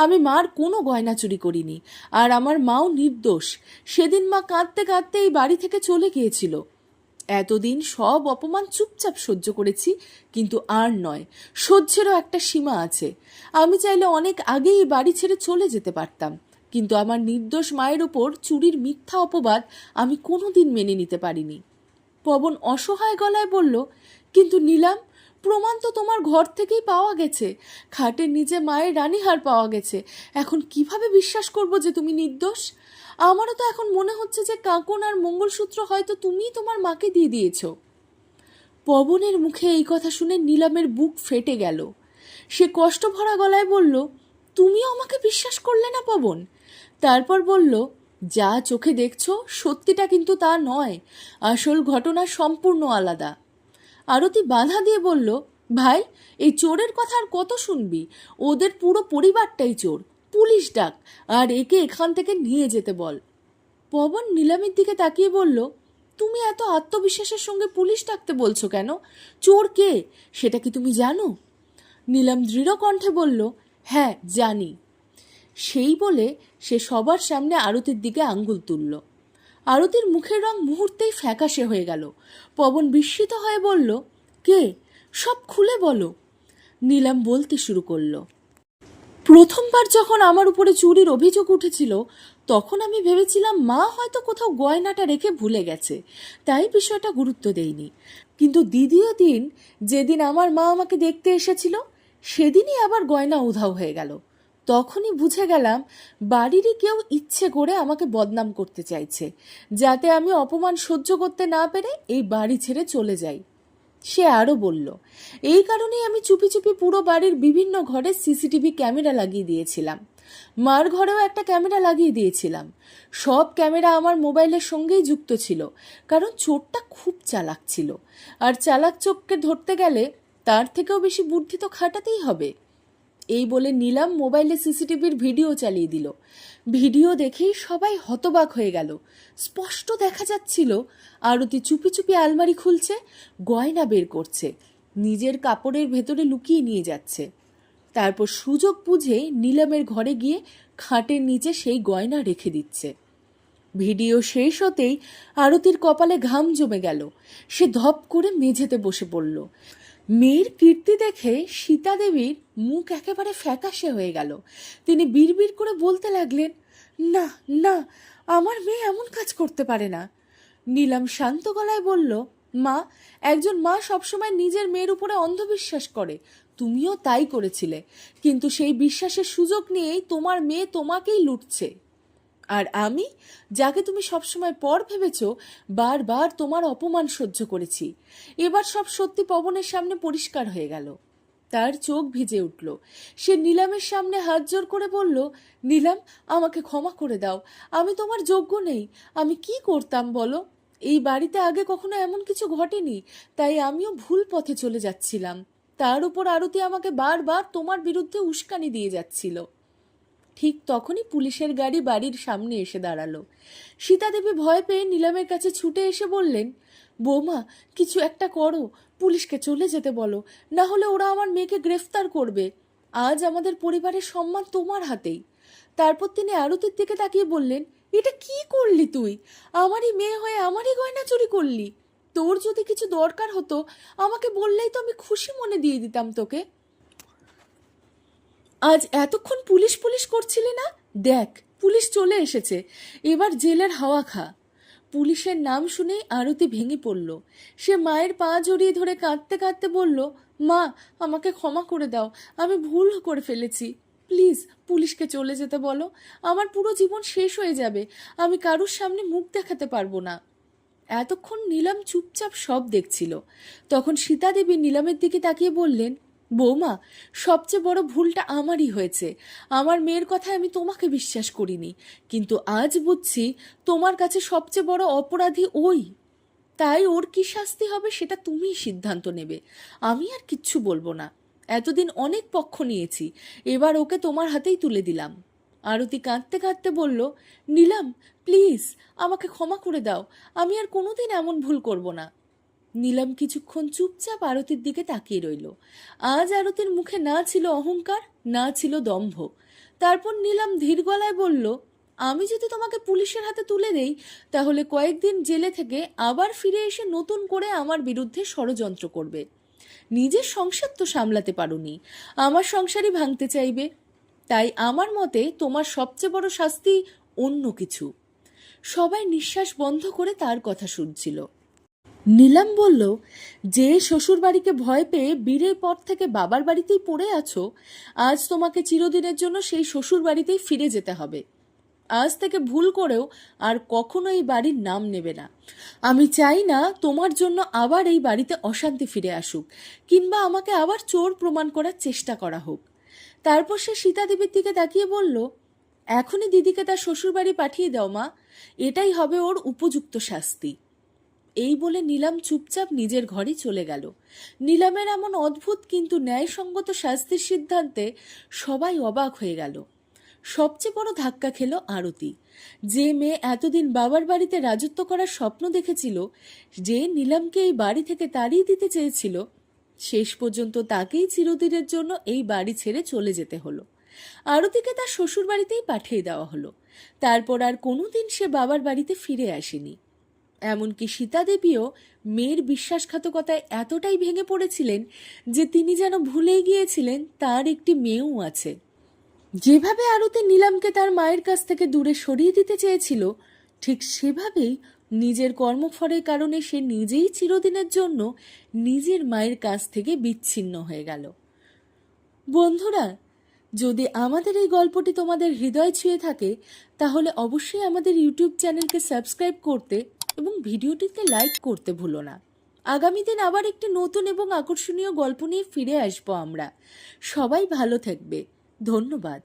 আমি মার কোনো গয়না চুরি করিনি, আর আমার মাও নির্দোষ। সেদিন মা কাঁদতে কাঁদতে এই বাড়ি থেকে চলে গিয়েছিল। এতদিন সব অপমান চুপচাপ সহ্য করেছি, কিন্তু আর নয়, সহ্যেরও একটা সীমা আছে। আমি চাইলে অনেক আগেই এই বাড়ি ছেড়ে চলে যেতে পারতাম, কিন্তু আমার নির্দোষ মায়ের ওপর চুরির মিথ্যা অপবাদ আমি কোনোদিন মেনে নিতে পারিনি। পবন অসহায় গলায় বলল, কিন্তু নীলাম, প্রমাণ তো তোমার ঘর থেকেই পাওয়া গেছে, খাটের নিচে মায়ের রানীহার পাওয়া গেছে, এখন কিভাবে বিশ্বাস করব যে তুমি নির্দোষ? আমারও তো এখন মনে হচ্ছে যে কাকন আর মঙ্গলসূত্র হয়তো তুমিই তোমার মাকে দিয়ে দিয়েছ। পবনের মুখে এই কথা শুনে নীলামের বুক ফেটে গেল। সে কষ্ট ভরা গলায় বলল, তুমিও আমাকে বিশ্বাস করলে না পবন? তারপর বলল, যা চোখে দেখছো সত্যিটা কিন্তু তা নয়, আসল ঘটনা সম্পূর্ণ আলাদা। আরতি বাধা দিয়ে বলল, ভাই এই চোরের কথা আর কত শুনবি, ওদের পুরো পরিবারটাই চোর, পুলিশ ডাক আর একে এখান থেকে নিয়ে যেতে বল। পবন নীলামের দিকে তাকিয়ে বলল, তুমি এত আত্মবিশ্বাসের সঙ্গে পুলিশ ডাকতে বলছো কেন? চোর কে সেটা কি তুমি জানো? নীলাম দৃঢ় কণ্ঠে বলল, হ্যাঁ জানি। সেই বলে সে সবার সামনে আরতির দিকে আঙ্গুল তুলল। আরতির মুখের রং মুহূর্তেই ফ্যাকাশে হয়ে গেল। পবন বিস্মিত হয়ে বলল, কে? সব খুলে বলো। নীলাম বলতে শুরু করলো। প্রথমবার যখন আমার উপরে চুরির অভিযোগ উঠেছিল তখন আমি ভেবেছিলাম মা হয়তো কোথাও গয়নাটা রেখে ভুলে গেছে, তাই বিষয়টা গুরুত্ব দেইনি। কিন্তু দ্বিতীয় দিন, যেদিন আমার মা আমাকে দেখতে এসেছিল, সেদিনই আবার গয়না উধাও হয়ে গেল। তখনই বুঝে গেলাম বাড়িরই কেউ ইচ্ছে করে আমাকে বদনাম করতে চাইছে, যাতে আমি অপমান সহ্য করতে না পেরে এই বাড়ি ছেড়ে চলে যাই। সে আরও বলল, এই কারণেই আমি চুপি চুপি পুরো বাড়ির বিভিন্ন ঘরে সিসিটিভি ক্যামেরা লাগিয়ে দিয়েছিলাম। মার ঘরেও একটা ক্যামেরা লাগিয়ে দিয়েছিলাম। সব ক্যামেরা আমার মোবাইলের সঙ্গেই যুক্ত ছিল, কারণ চোরটা খুব চালাক ছিল, আর চালাক চোরকে ধরতে গেলে তার থেকেও বেশি বুদ্ধি তো খাটাতেই হবে। এই বলে নীলাম মোবাইলে সিসিটিভির ভিডিও চালিয়ে দিল। ভিডিও দেখেই সবাই হতবাক হয়ে গেল। স্পষ্ট দেখা যাচ্ছিল আরতি চুপি চুপি আলমারি খুলছে, গয়না বের করছে, নিজের কাপড়ের ভেতরে লুকিয়ে নিয়ে যাচ্ছে। তারপর সুযোগ বুঝে নীলামের ঘরে গিয়ে খাটের নিচে সেই গয়না রেখে দিচ্ছে। ভিডিও শেষ হতেই আরতির কপালে ঘাম জমে গেল। সে ধপ করে মেঝেতে বসে পড়ল। মেয়ের কীর্তি দেখে সীতা দেবীর মুখ একেবারে ফ্যাকাশে হয়ে গেল। তিনি বিড়বিড় করে বলতে লাগলেন, না না, আমার মেয়ে এমন কাজ করতে পারে না। নীলাম শান্ত গলায় বলল, মা, একজন মা সবসময় নিজের মেয়ের উপরে অন্ধবিশ্বাস করে। তুমিও তাই করেছিলে, কিন্তু সেই বিশ্বাসের সুযোগ নিয়েই তোমার মেয়ে তোমাকেই লুটছে। আর আমি, যাকে তুমি সবসময় পর ভেবেছ, বারবার তোমার অপমান সহ্য করেছি। এবার সব সত্যি পবনের সামনে পরিষ্কার হয়ে গেল। তার চোখ ভিজে উঠল। সে নীলামের সামনে হাত জোর করে বলল, নীলাম, আমাকে ক্ষমা করে দাও। আমি তোমার যোগ্য নেই। আমি কি করতাম বলো? এই বাড়িতে আগে কখনো এমন কিছু ঘটেনি, তাই আমিও ভুল পথে চলে যাচ্ছিলাম। তার উপর আরতি আমাকে বারবার তোমার বিরুদ্ধে উস্কানি দিয়ে যাচ্ছিল। ঠিক তখনই পুলিশের গাড়ি বাড়ির সামনে এসে দাঁড়ালো। সীতা দেবী ভয় পেয়ে নীলামের কাছে ছুটে এসে বললেন, বৌমা, কিছু একটা করো, পুলিশকে চলে যেতে বলো, না হলে ওরা আমার মেয়েকে গ্রেফতার করবে। আজ আমাদের পরিবারের সম্মান তোমার হাতেই। তারপর তিনি আরতির দিকে তাকিয়ে বললেন, এটা কি করলি তুই? আমারই মেয়ে হয়ে আমারই গয়না চুরি করলি। তোর যদি কিছু দরকার হতো আমাকে বললেই তো আমি খুশি মনে দিয়ে দিতাম তোকে। আজ এতক্ষণ পুলিশ পুলিশ করছিলি না? দেখ, পুলিশ চলে এসেছে, এবার জেলের হাওয়া খা। পুলিশের নাম শুনেই আরতি ভেঙে পড়ল। সে মায়ের পা জড়িয়ে ধরে কাঁদতে কাঁদতে বলল, মা, আমাকে ক্ষমা করে দাও, আমি ভুল করে ফেলেছি। প্লিজ পুলিশকে চলে যেতে বলো। আমার পুরো জীবন শেষ হয়ে যাবে, আমি কারুর সামনে মুখ দেখাতে পারবো না। এতক্ষণ নীলাম চুপচাপ সব দেখছিল। তখন সীতা দেবী নীলামের দিকে তাকিয়ে বললেন, বৌমা, সবচেয়ে বড় ভুলটা আমারই হয়েছে। আমার মেয়ের কথায় আমি তোমাকে বিশ্বাস করিনি, কিন্তু আজ বুঝছি তোমার কাছে সবচেয়ে বড় অপরাধী ওই। তাই ওর কি শাস্তি হবে সেটা তুমিই সিদ্ধান্ত নেবে, আমি আর কিচ্ছু বলবো না। এতদিন অনেক পক্ষ নিয়েছি, এবার ওকে তোমার হাতেই তুলে দিলাম। আরতি কাঁদতে কাঁদতে বলল, নীলাম, প্লিজ আমাকে ক্ষমা করে দাও, আমি আর কোনোদিন এমন ভুল করব না। নীলাম কিছুক্ষণ চুপচাপ আরতির দিকে তাকিয়ে রইল। আজ আরতির মুখে না ছিল অহংকার, না ছিল দম্ভ। তারপর নীলাম ধীর গলায় বলল, আমি যদি তোমাকে পুলিশের হাতে তুলে দেই, তাহলে কয়েকদিন জেলে থেকে আবার ফিরে এসে নতুন করে আমার বিরুদ্ধে ষড়যন্ত্র করবে। নিজের সংসার তো সামলাতে পারোনি, আমার সংসারই ভাঙতে চাইবে। তাই আমার মতে তোমার সবচেয়ে বড় শাস্তি অন্য কিছু। সবাই নিঃশ্বাস বন্ধ করে তার কথা শুনছিল। নীলাম বলল, যে শ্বশুর বাড়িকে ভয় পেয়ে বীরের পর থেকে বাবার বাড়িতেই পড়ে আছো, আজ তোমাকে চিরদিনের জন্য সেই শ্বশুর বাড়িতেই ফিরে যেতে হবে। আজ থেকে ভুল করেও আর কখনো এই বাড়ির নাম নেবে না। আমি চাই না তোমার জন্য আবার এই বাড়িতে অশান্তি ফিরে আসুক, কিংবা আমাকে আবার চোর প্রমাণ করার চেষ্টা করা হোক। তারপর সে সীতা দেবীর দিকে তাকিয়ে বলল, এখনই দিদিকে তার শ্বশুর বাড়ি পাঠিয়ে দাও মা, এটাই হবে ওর উপযুক্ত শাস্তি। এই বলে নীলাম চুপচাপ নিজের ঘরে চলে গেল। নীলামের এমন অদ্ভুত কিন্তু ন্যায়সঙ্গত শাস্তির সিদ্ধান্তে সবাই অবাক হয়ে গেল। সবচেয়ে বড় ধাক্কা খেল আরতি। যে মেয়ে এতদিন বাবার বাড়িতে রাজত্ব করার স্বপ্ন দেখেছিল, যে নীলামকে এই বাড়ি থেকে তাড়িয়ে দিতে চেয়েছিল, শেষ পর্যন্ত তাকেই চিরদিনের জন্য এই বাড়ি ছেড়ে চলে যেতে হলো। আরতিকে তার শ্বশুর বাড়িতেই পাঠিয়ে দেওয়া হলো। তারপর আর কোনোদিন সে বাবার বাড়িতে ফিরে আসেনি। এমনকি সীতা দেবীও মেয়ের বিশ্বাসঘাতকতায় এতটাই ভেঙে পড়েছিলেন যে তিনি যেন ভুলেই গিয়েছিলেন তার একটি মেয়েও আছে। যেভাবে আরতি নীলামকে তার মায়ের কাছ থেকে দূরে সরিয়ে দিতে চেয়েছিল, ঠিক সেভাবেই নিজের কর্মফলের কারণে সে নিজেই চিরদিনের জন্য নিজের মায়ের কাছ থেকে বিচ্ছিন্ন হয়ে গেল। বন্ধুরা, যদি আমাদের এই গল্পটি তোমাদের হৃদয় ছুঁয়ে থাকে তাহলে অবশ্যই আমাদের ইউটিউব চ্যানেলকে সাবস্ক্রাইব করতে এবং ভিডিওটিতে লাইক করতে ভুলো না। আগামী দিন আবার একটি নতুন এবং আকর্ষণীয় গল্প নিয়ে ফিরে আসবো আমরা। সবাই ভালো থাকবে। ধন্যবাদ।